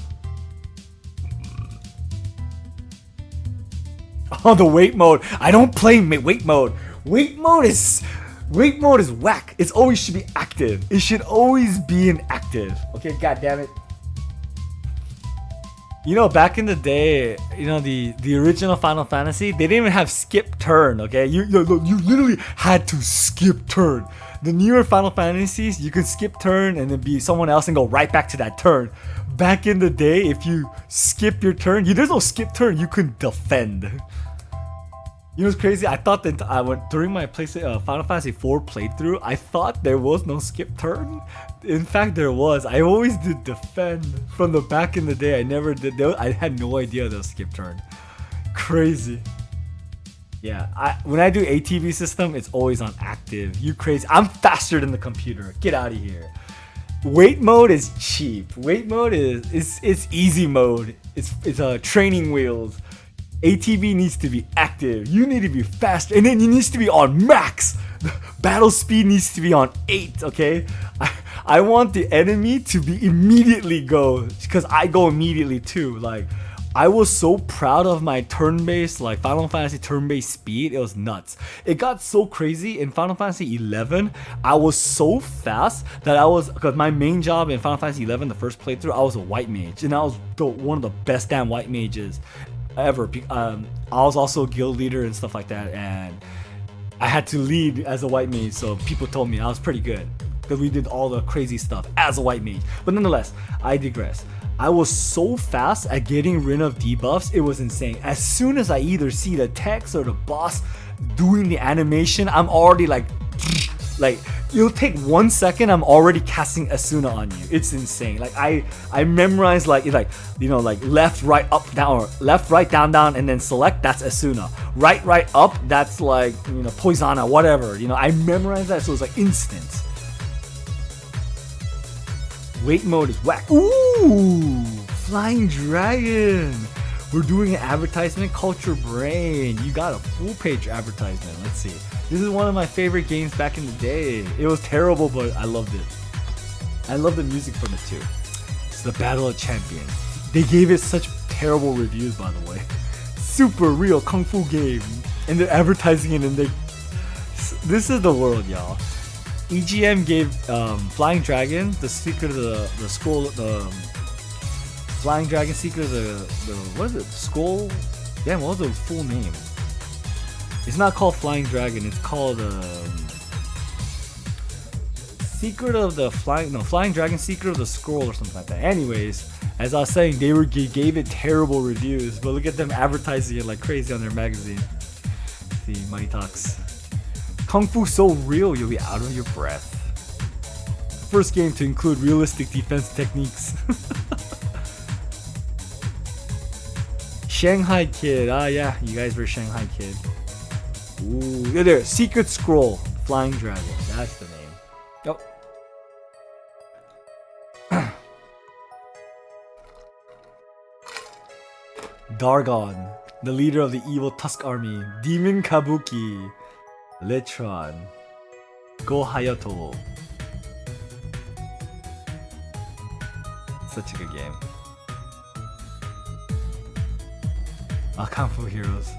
Oh, the wait mode. I don't play wait mode. Wait mode is whack. It always should be active. It should always be an active. Okay, god damn it. You know, back in the day, you know, the original Final Fantasy, they didn't even have skip turn, okay? You literally had to skip turn. The newer Final Fantasies, you can skip turn and then be someone else and go right back to that turn. Back in the day, if you skip your turn, there's no skip turn, you can defend. You know what's crazy? I thought that during my Final Fantasy IV playthrough, I thought there was no skip turn. In fact, there was. I always did defend from the back in the day. I never did. I had no idea there was skip turn. Crazy. Yeah, when I do ATV system, it's always on active. You crazy? I'm faster than the computer. Get out of here. Wait mode is cheap. Wait mode it's easy mode. It's training wheels. ATV needs to be active. You need to be fast, and then it needs to be on max. Battle speed needs to be on 8. Okay, I want the enemy to be immediately go, because I go immediately too. Like, I was so proud of my turn-based, like Final Fantasy turn-based speed. It was nuts. It got so crazy in Final Fantasy 11. I was so fast that because my main job in Final Fantasy 11, the first playthrough, I was a white mage, and I was one of the best damn white mages ever. I was also a guild leader and stuff like that, and I had to lead as a white mage, so people told me I was pretty good. because we did all the crazy stuff as a white mage. But nonetheless, I digress. I was so fast at getting rid of debuffs, it was insane. As soon as I either see the text or the boss doing the animation, I'm already like it'll take 1 second, I'm already casting Asuna on you. It's insane. Like I memorized like left, right, up, down, or left, right, down, down, and then select, that's Asuna. Right, up, that's like Poisana, whatever. I memorized that, so it's like instant. Wait mode is whack. Ooh, Flying Dragon. We're doing an advertisement, Culture Brain. You got a full page advertisement. Let's see. This is one of my favorite games back in the day. It was terrible, but I loved it. I love the music from it too. It's the Battle of Champions. They gave it such terrible reviews, by the way. Super real kung fu game, and they're advertising it, and this is the world, y'all. EGM gave Flying Dragon, the secret of the scroll, the Flying Dragon secret of the what is it? Scroll? Damn, what was the full name? It's not called Flying Dragon. It's called Secret of the Flying Dragon, Secret of the Scroll, or something like that. Anyways, as I was saying, they gave it terrible reviews, but look at them advertising it like crazy on their magazine. See, Money Talks. Kung Fu so real, you'll be out of your breath. First game to include realistic defense techniques. Shanghai Kid. Ah, yeah, you guys were Shanghai Kid. Ooh, yeah, there. Secret Scroll. Flying Dragon. That's the name. Yep. Dargon, the leader of the evil Tusk army. Demon Kabuki. Letron. Go Hayato. Such a good game. Kung Fu Heroes.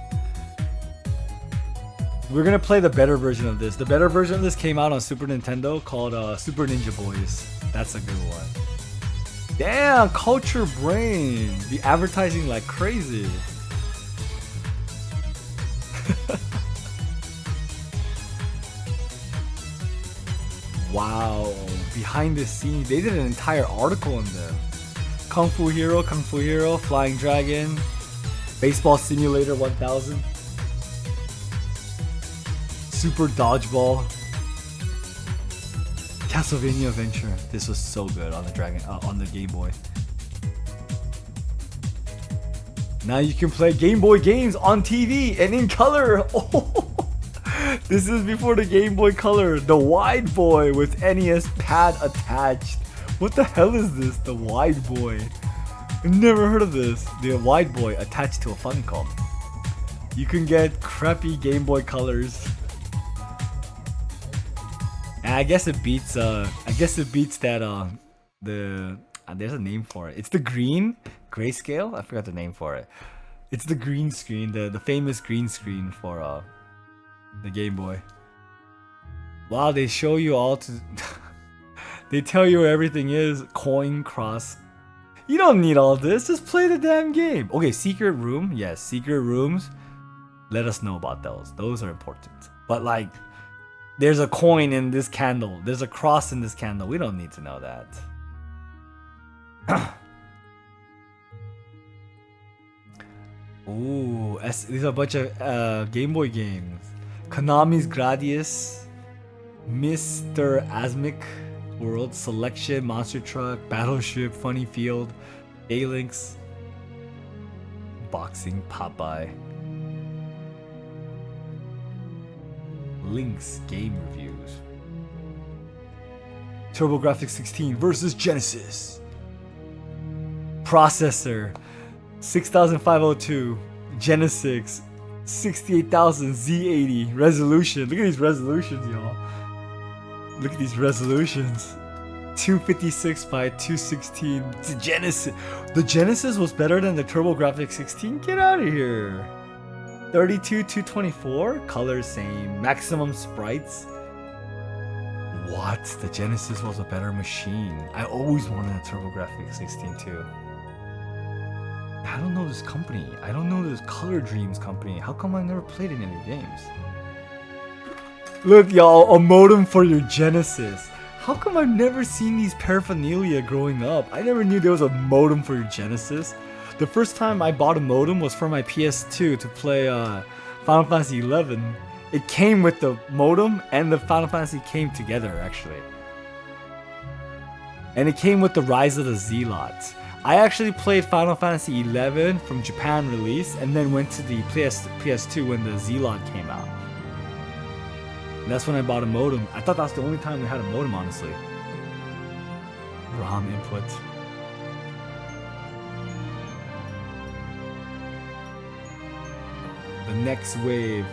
We're gonna play the better version of this. The better version of this came out on Super Nintendo called Super Ninja Boys. That's a good one. Damn, Culture Brain. The advertising like crazy. Wow, behind the scenes, they did an entire article on them. Kung Fu Hero, Flying Dragon, Baseball Simulator 1000, Super Dodgeball, Castlevania Adventure. This was so good on the Game Boy. Now you can play Game Boy games on TV and in color. Oh. This is before the Game Boy Color, the Wide Boy with NES pad attached. What the hell is this? The Wide Boy. I've never heard of this. The Wide Boy attached to a Famicom. You can get crappy Game Boy Colors. And I guess it beats that there's a name for it. It's the grayscale. I forgot the name for it. It's the green screen, the famous green screen for the Game Boy. Wow, they show you all to they tell you where everything is. Coin cross. You don't need all this, just play the damn game. Okay, secret room. Yes, secret rooms. Let us know about those. Those are important. But like, there's a coin in this candle. There's a cross in this candle. We don't need to know that. Ooh, these are a bunch of Game Boy games. Konami's Gradius, Mr. Asmic World, Selection, Monster Truck, Battleship, Funny Field, A-Links, Boxing, Popeye, Link's Game Reviews, TurboGrafx 16 versus Genesis, Processor, 6502, Genesis, 68,000 Z80, resolution. Look at these resolutions, y'all. Look at these resolutions. 256 by 216. The Genesis. The Genesis was better than the TurboGrafx 16? Get out of here. 32 224. Colors same. Maximum sprites. What? The Genesis was a better machine. I always wanted a TurboGrafx 16 too. I don't know this company. I don't know this Color Dreams company. How come I never played any of their games? Look, y'all, a modem for your Genesis. How come I've never seen these paraphernalia growing up? I never knew there was a modem for your Genesis. The first time I bought a modem was for my PS2 to play Final Fantasy 11. It came with the modem and the Final Fantasy came together actually. And it came with the Rise of the Zealots. I actually played Final Fantasy 11 from Japan release and then went to the PS2 when the Zealot came out. And that's when I bought a modem. I thought that's the only time we had a modem, honestly. ROM input. The next wave.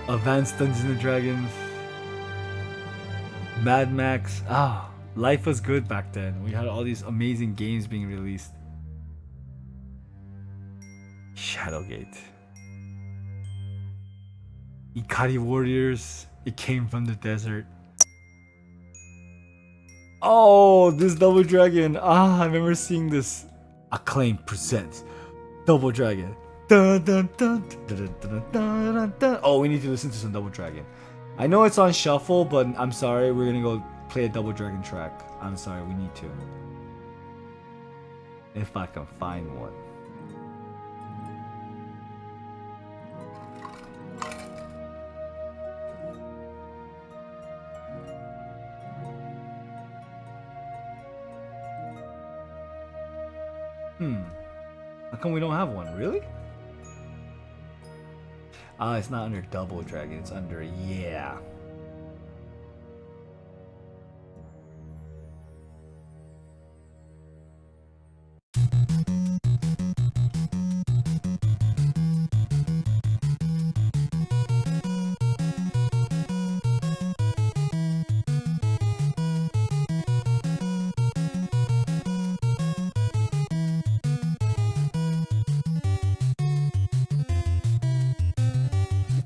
Advanced Dungeons and Dragons. Mad Max. Ah, life was good back then. We had all these amazing games being released. Shadowgate. Ikari Warriors. It came from the desert. Oh, this Double Dragon. Ah, I remember seeing this. Acclaim presents Double Dragon. Dun, dun, dun, dun, dun, dun, dun, dun. Oh, we need to listen to some Double Dragon. I know it's on shuffle, but I'm sorry, we're gonna go play a Double Dragon track. I'm sorry, we need to. If I can find one. How come we don't have one? Really? Ah, it's not under Double Dragon, it's under, yeah.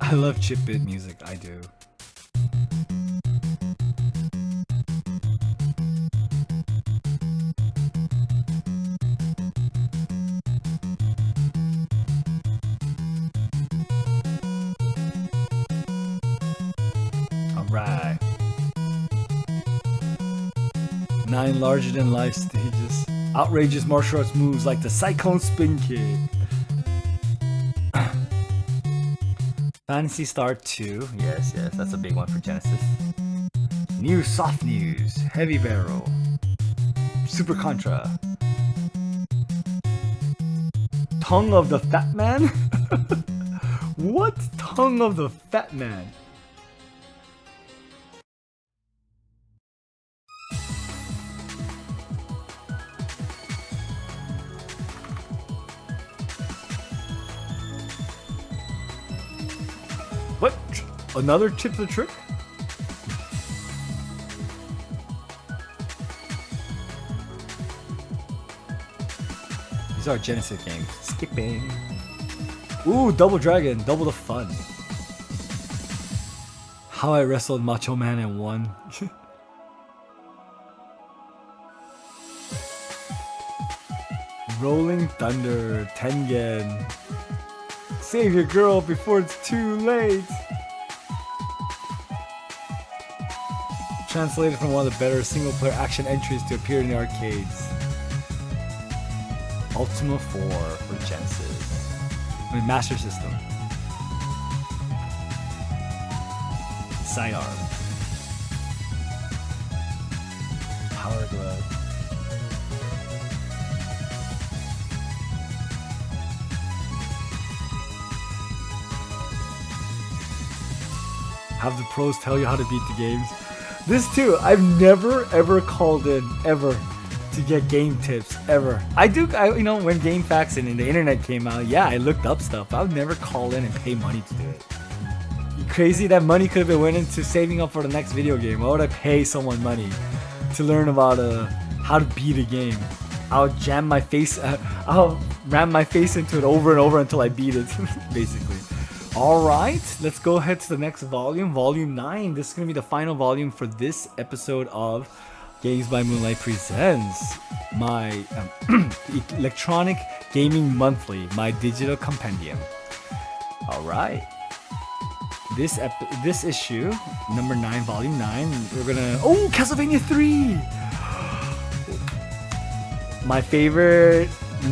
I love chip-bit music, I do. Alright. 9 larger-than-life stages. Outrageous martial arts moves like the Cyclone Spin Kick. Fantasy Star 2, yes, that's a big one for Genesis. New soft news, Heavy Barrel, Super Contra, Tongue of the Fat Man? What? Tongue of the Fat Man? What? Another Tip the Trick? These are Genesis games. Skipping. Ooh, Double Dragon. Double the fun. How I Wrestled Macho Man and Won. Rolling Thunder. Tengen. Save your girl before it's too late. Translated from one of the better single-player action entries to appear in the arcades. Ultima 4 for Genesis. I mean, Master System. Sidearm. Power Glove. Have the pros tell you how to beat the games. This too, I've never ever called in ever to get game tips ever. You know, when GameFAQs and the internet came out, yeah, I looked up stuff. I would never call in and pay money to do it. You crazy? That money could have been went into saving up for the next video game. Why would I pay someone money to learn about how to beat a game? I'll ram my face into it over and over until I beat it, basically. Alright, let's go ahead to the next volume, volume 9. This is going to be the final volume for this episode of Games by Moonlight presents my Electronic Gaming Monthly, my digital compendium. Alright, this issue, number 9, volume 9, we're gonna Castlevania 3. My favorite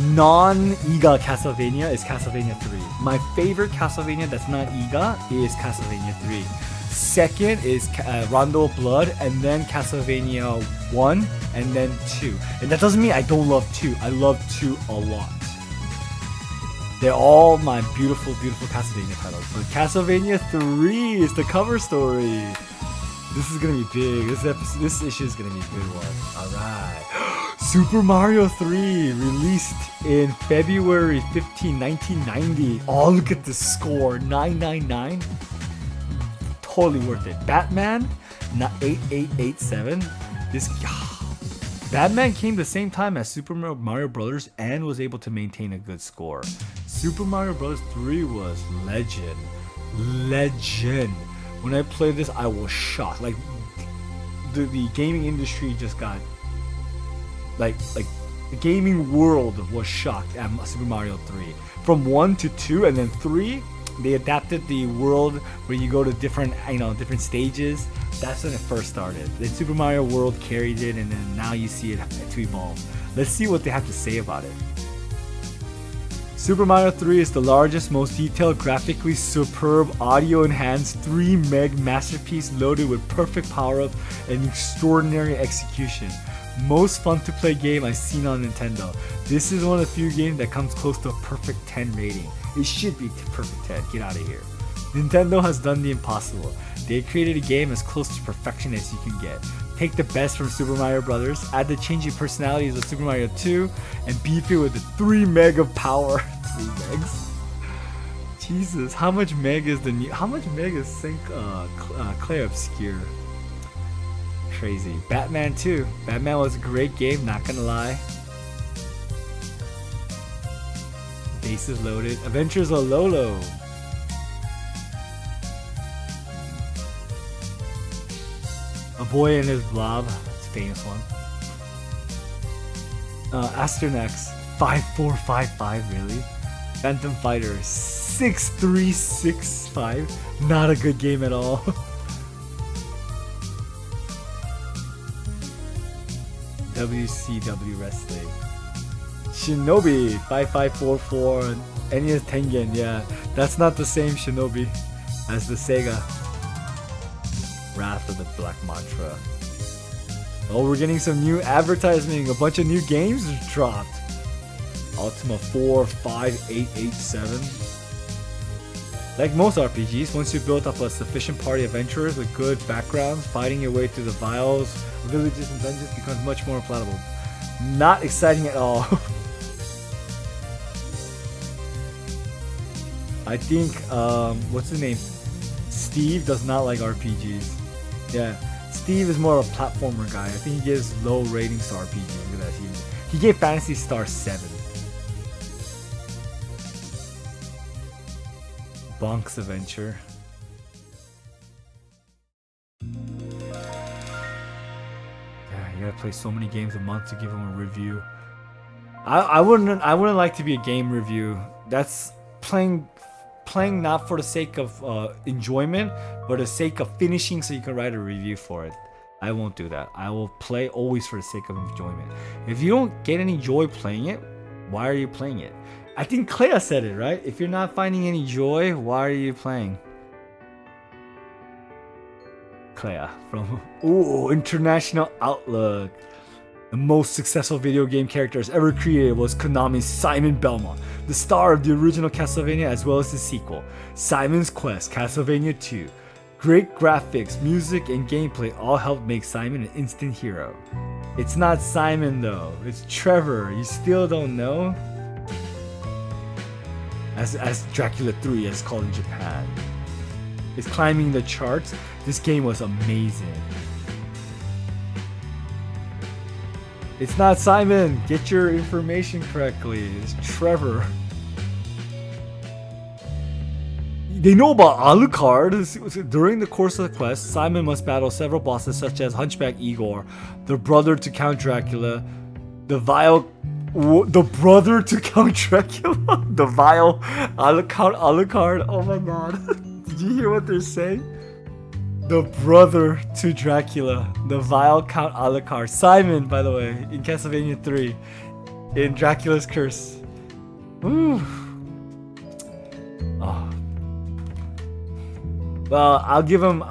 non-EGA Castlevania is Castlevania 3. My favorite Castlevania that's not EGA is Castlevania 3. Second is Rondo of Blood, and then Castlevania 1, and then 2. And that doesn't mean I don't love 2. I love 2 a lot. They're all my beautiful, beautiful Castlevania titles. But Castlevania 3 is the cover story. This is gonna be big. This issue is gonna be a good one. Alright. Super Mario 3 released in February 15, 1990. Oh, look at the score. 999. Totally worth it. Batman, 8887. Batman came the same time as Super Mario Bros. And was able to maintain a good score. Super Mario Bros. 3 was legend. When I played this, I was shocked. Like the gaming industry just got like the gaming world was shocked at Super Mario 3. From 1 to 2 and then 3. They adapted the world where you go to different stages. That's when it first started. The Super Mario World carried it, and then now you see it to evolve. Let's see what they have to say about it. Super Mario 3 is the largest, most detailed, graphically superb, audio-enhanced 3 meg masterpiece loaded with perfect power-up and extraordinary execution. Most fun to play game I've seen on Nintendo. This is one of the few games that comes close to a perfect 10 rating. It should be perfect 10. Get out of here. Nintendo has done the impossible. They created a game as close to perfection as you can get. Take the best from Super Mario Bros., add the changing personalities of Super Mario 2, and beef it with the 3 meg of power. 3 megs? Jesus, how much meg is Clay Obscure? Crazy. Batman 2. Batman was a great game, not gonna lie. Bases loaded. Adventures of Lolo. A Boy and His Blob. It's a famous one. Asternax 5455, really? Phantom Fighter 6365. Not a good game at all. WCW Wrestling. Shinobi 5544. NES Tengen, yeah. That's not the same Shinobi as the Sega. Wrath of the Black Mantra. Oh, we're getting some new advertising. A bunch of new games dropped. Ultima 45887. Like most RPGs, once you've built up a sufficient party of adventurers with good backgrounds, fighting your way through the vials, villages, and dungeons becomes much more palatable. Not exciting at all. I think, what's his name? Steve does not like RPGs. Yeah, Steve is more of a platformer guy. I think he gives low ratings to RPGs. Look at that. He gave Phantasy Star 7. Bonk's Adventure. Yeah, you gotta play so many games a month to give him a review. I wouldn't like to be a game review. That's playing not for the sake of enjoyment, but the sake of finishing so you can write a review for it. I won't do that. I will play always for the sake of enjoyment. If you don't get any joy playing it, why are you playing it? I think Clea said it, right? If you're not finding any joy, why are you playing? Clea from International Outlook. The most successful video game characters ever created was Konami's Simon Belmont, the star of the original Castlevania as well as the sequel, Simon's Quest, Castlevania 2. Great graphics, music, and gameplay all helped make Simon an instant hero. It's not Simon though, it's Trevor. You still don't know? As Dracula 3 is called in Japan. It's climbing the charts. This game was amazing. It's not Simon. Get your information correctly. It's Trevor. They know about Alucard. During the course of the quest, Simon must battle several bosses such as Hunchback Igor, the brother to Count Dracula, the brother to Count Dracula, the vile Alucard. Oh my god. Did you hear what they're saying? The brother to Dracula, the vile Count Alucard. Simon, by the way, in Castlevania 3, in Dracula's Curse. Ooh. Oh. Well, I'll give him.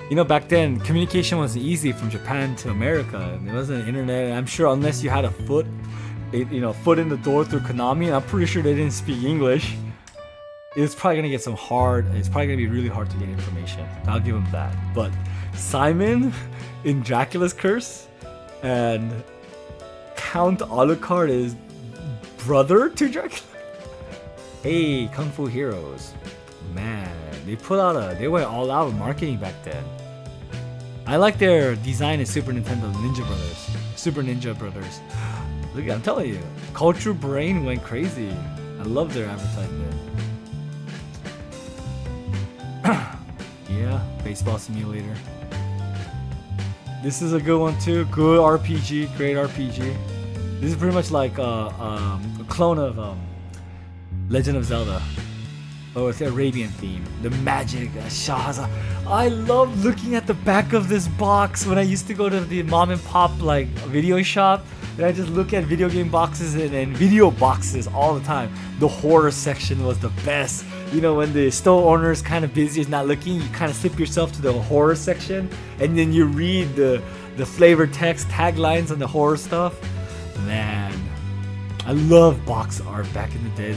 You know, back then communication wasn't easy from Japan to America. There wasn't internet. I'm sure unless you had a foot in the door through Konami, and I'm pretty sure they didn't speak English. It's probably gonna get it's probably gonna be really hard to get information. I'll give him that. But Simon in Dracula's Curse and Count Alucard is brother to Dracula. Hey, Kung Fu Heroes. Man, they went all out with marketing back then. I like their design in Super Ninja Brothers. Look, I'm telling you, Culture Brain went crazy. I love their advertisement. Yeah, baseball simulator. This is a good one too. Good RPG, great RPG. This is pretty much like a clone of Legend of Zelda. Oh, it's the Arabian theme. The magic, Shahza. I love looking at the back of this box when I used to go to the mom and pop like video shop. And I just look at video game boxes and video boxes all the time. The horror section was the best. You know, when the store owner is kind of busy, is not looking, you kind of slip yourself to the horror section, and then you read the flavor text taglines on the horror stuff. Man, I love box art back in the day.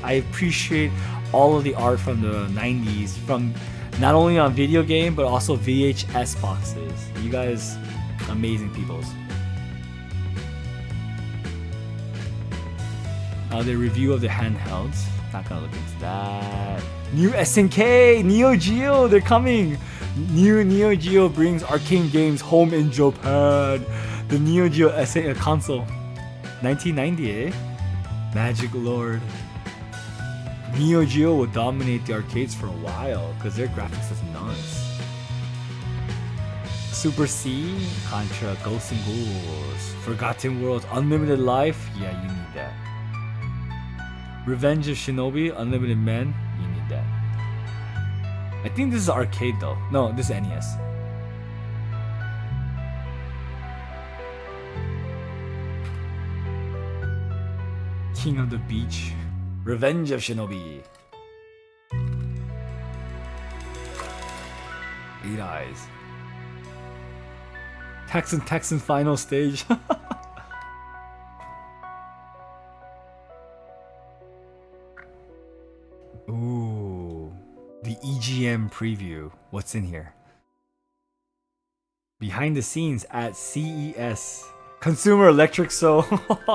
I appreciate all of the art from the 90s, from not only on video game but also VHS boxes. You guys, amazing peoples. The review of the handhelds. Not gonna look into that. New SNK, Neo Geo, they're coming. New Neo Geo brings arcade games home in Japan. The Neo Geo SNK console, 1990, eh? Magic Lord. Neo Geo will dominate the arcades for a while because their graphics is nuts. Super C, Contra, Ghosts and Ghouls, Forgotten Worlds, Unlimited Life. Yeah, you need that. Revenge of Shinobi, Unlimited Men. You need that. I think this is arcade though. No, this is NES. King of the Beach. Revenge of Shinobi. 8 Eyes. Texan final stage. Ooh, the EGM preview. What's in here? Behind the scenes at CES. Consumer Electric Show.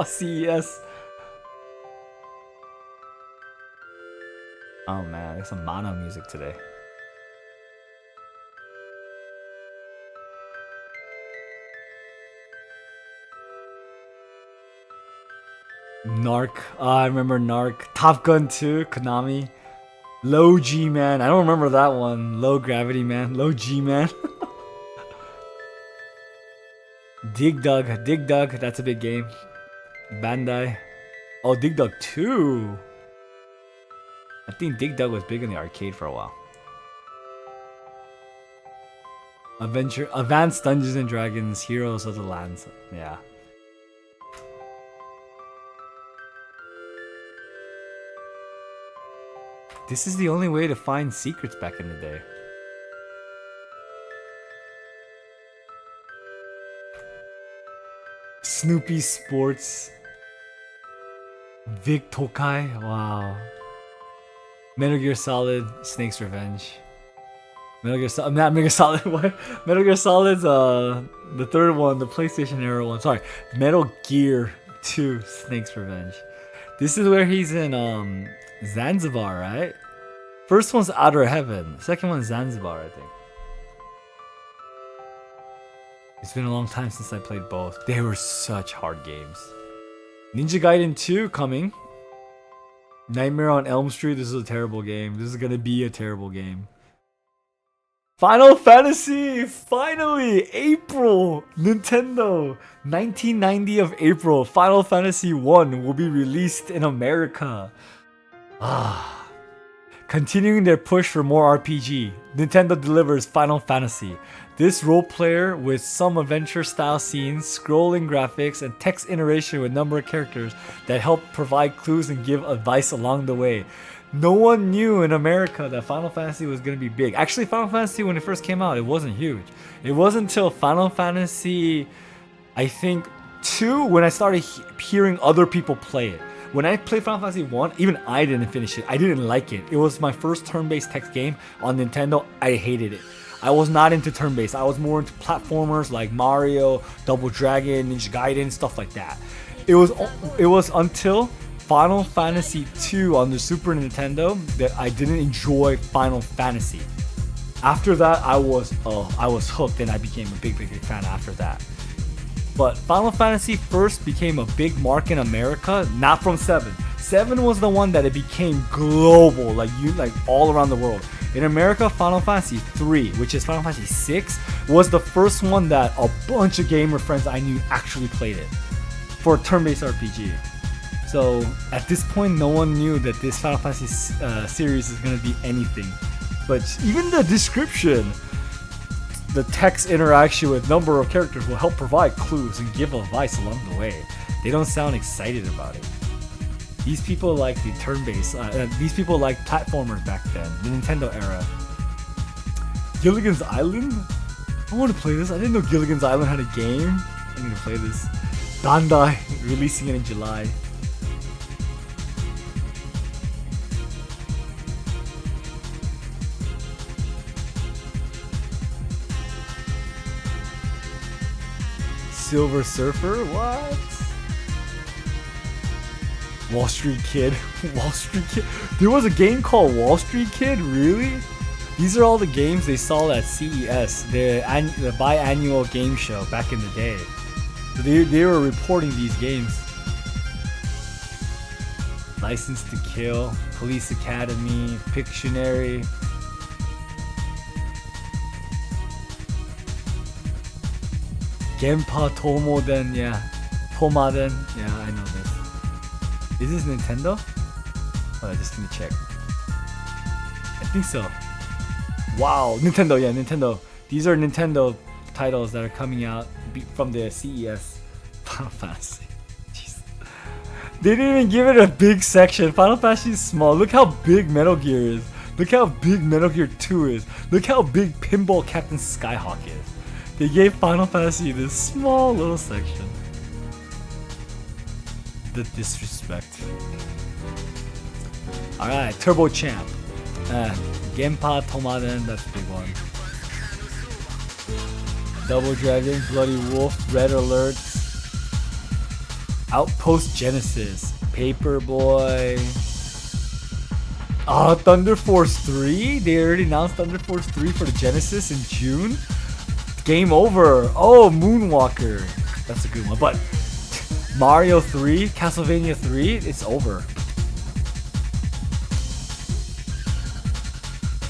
CES. Oh man, there's some mono music today. Narc. I remember Narc. Top Gun 2, Konami. Low G Man. I don't remember that one. Low Gravity Man. Low G Man. Dig Dug. That's a big game. Bandai. Oh, Dig Dug 2. I think Dig Dug was big in the arcade for a while. Advanced Dungeons and Dragons, Heroes of the Lands. Yeah. This is the only way to find secrets back in the day. Snoopy Sports. Vic Tokai. Wow. Metal Gear Solid, Snake's Revenge. Metal Gear Solid, not Metal Gear Solid, what? Metal Gear Solid's the third one, the PlayStation era one. Sorry, Metal Gear 2, Snake's Revenge. This is where he's in Zanzibar, right? First one's Outer Heaven, second one's Zanzibar, I think. It's been a long time since I played both. They were such hard games. Ninja Gaiden 2 coming. Nightmare on Elm Street, this is a terrible game. This is gonna be a terrible game. Final Fantasy! Finally! April! Nintendo! 1990 of April. Final Fantasy 1 will be released in America. Continuing their push for more RPG, Nintendo delivers Final Fantasy. This role player with some adventure style scenes, scrolling graphics, and text iteration with a number of characters that help provide clues and give advice along the way. No one knew in America that Final Fantasy was going to be big. Actually, Final Fantasy, when it first came out, it wasn't huge. It wasn't until Final Fantasy, I think, 2 when I started hearing other people play it. When I played Final Fantasy 1, even I didn't finish it. I didn't like it. It was my first turn-based text game on Nintendo. I hated it. I was not into turn-based. I was more into platformers like Mario, Double Dragon, Ninja Gaiden, stuff like that. It was until Final Fantasy 2 on the Super Nintendo that I didn't enjoy Final Fantasy. After that, I was hooked, and I became a big fan after that. But Final Fantasy first became a big mark in America, not from 7. 7 was the one that it became global, like all around the world. In America, Final Fantasy 3, which is Final Fantasy 6, was the first one that a bunch of gamer friends I knew actually played it for a turn-based RPG. So at this point, no one knew that this Final Fantasy series is going to be anything. But even the description, the text interaction with number of characters will help provide clues and give advice along the way. They don't sound excited about it. These people like the turn-based, these people like platformers back then, the Nintendo era. Gilligan's Island? I want to play this. I didn't know Gilligan's Island had a game. I need to play this. Bandai releasing it in July. Silver Surfer? What? Wall Street Kid. Wall Street Kid. There was a game called Wall Street Kid? Really? These are all the games they saw at CES, the biannual game show back in the day. So they were reporting these games. License to Kill, Police Academy, Pictionary. Genpa Tomoden, yeah. Tomaden, yeah, I know this. Is this Nintendo? Oh, I just need to check. I think so. Wow, Nintendo, yeah, Nintendo. These are Nintendo titles that are coming out from the CES. Final Fantasy. Jeez. They didn't even give it a big section. Final Fantasy is small. Look how big Metal Gear is. Look how big Metal Gear 2 is. Look how big Pinball Captain Skyhawk is. They gave Final Fantasy this small little section. The disrespect. Alright, Turbo Champ. Genpa Tomaden, that's a big one. Double Dragon, Bloody Wolf, Red Alert. Outpost Genesis, Paperboy. Thunder Force 3? They already announced Thunder Force 3 for the Genesis in June? Game over. Oh, Moonwalker. That's a good one. But Mario 3, Castlevania 3, it's over.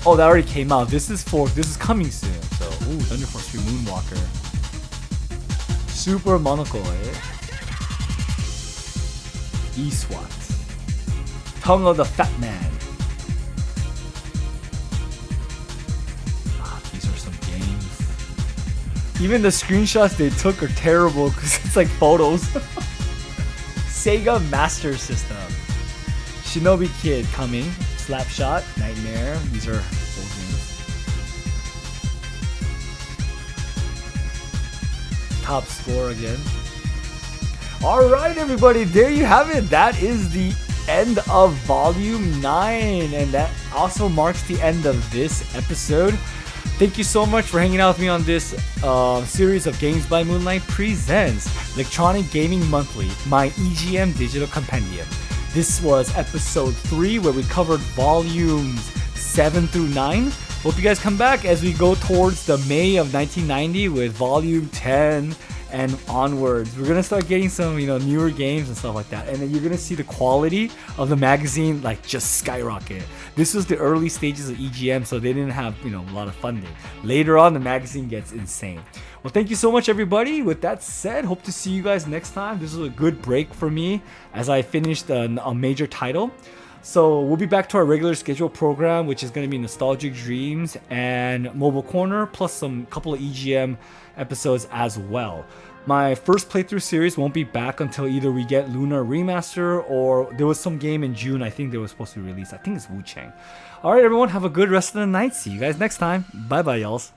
Oh, that already came out. This is coming soon. So, ooh, Thunder Force 3 Moonwalker. Super Monocle, E-SWAT. Tongue of the Fat Man. These are some games. Even the screenshots they took are terrible because it's like photos. Sega Master System. Shinobi Kid coming. Slapshot, Nightmare. These are old games. Top score again. Alright everybody, there you have it. That is the end of volume 9, and that also marks the end of this episode. Thank you so much for hanging out with me on this series of Games by Moonlight presents Electronic Gaming Monthly, my EGM digital compendium. This was episode 3 where we covered volumes 7 through 9. Hope you guys come back as we go towards the May of 1990 with volume 10 and onwards. We're gonna start getting some, newer games and stuff like that, and then you're gonna see the quality of the magazine like just skyrocket. This was the early stages of EGM, so they didn't have a lot of funding. Later on, the magazine gets insane. Well, thank you so much, everybody. With that said, hope to see you guys next time. This was a good break for me as I finished a major title. So we'll be back to our regular schedule program, which is going to be Nostalgic Dreams and Mobile Corner, plus some couple of EGM episodes as well. My first playthrough series won't be back until either we get Luna Remaster or there was some game in June I think they were supposed to release. I think it's Wu Chang. Alright everyone, have a good rest of the night. See you guys next time. Bye bye y'alls.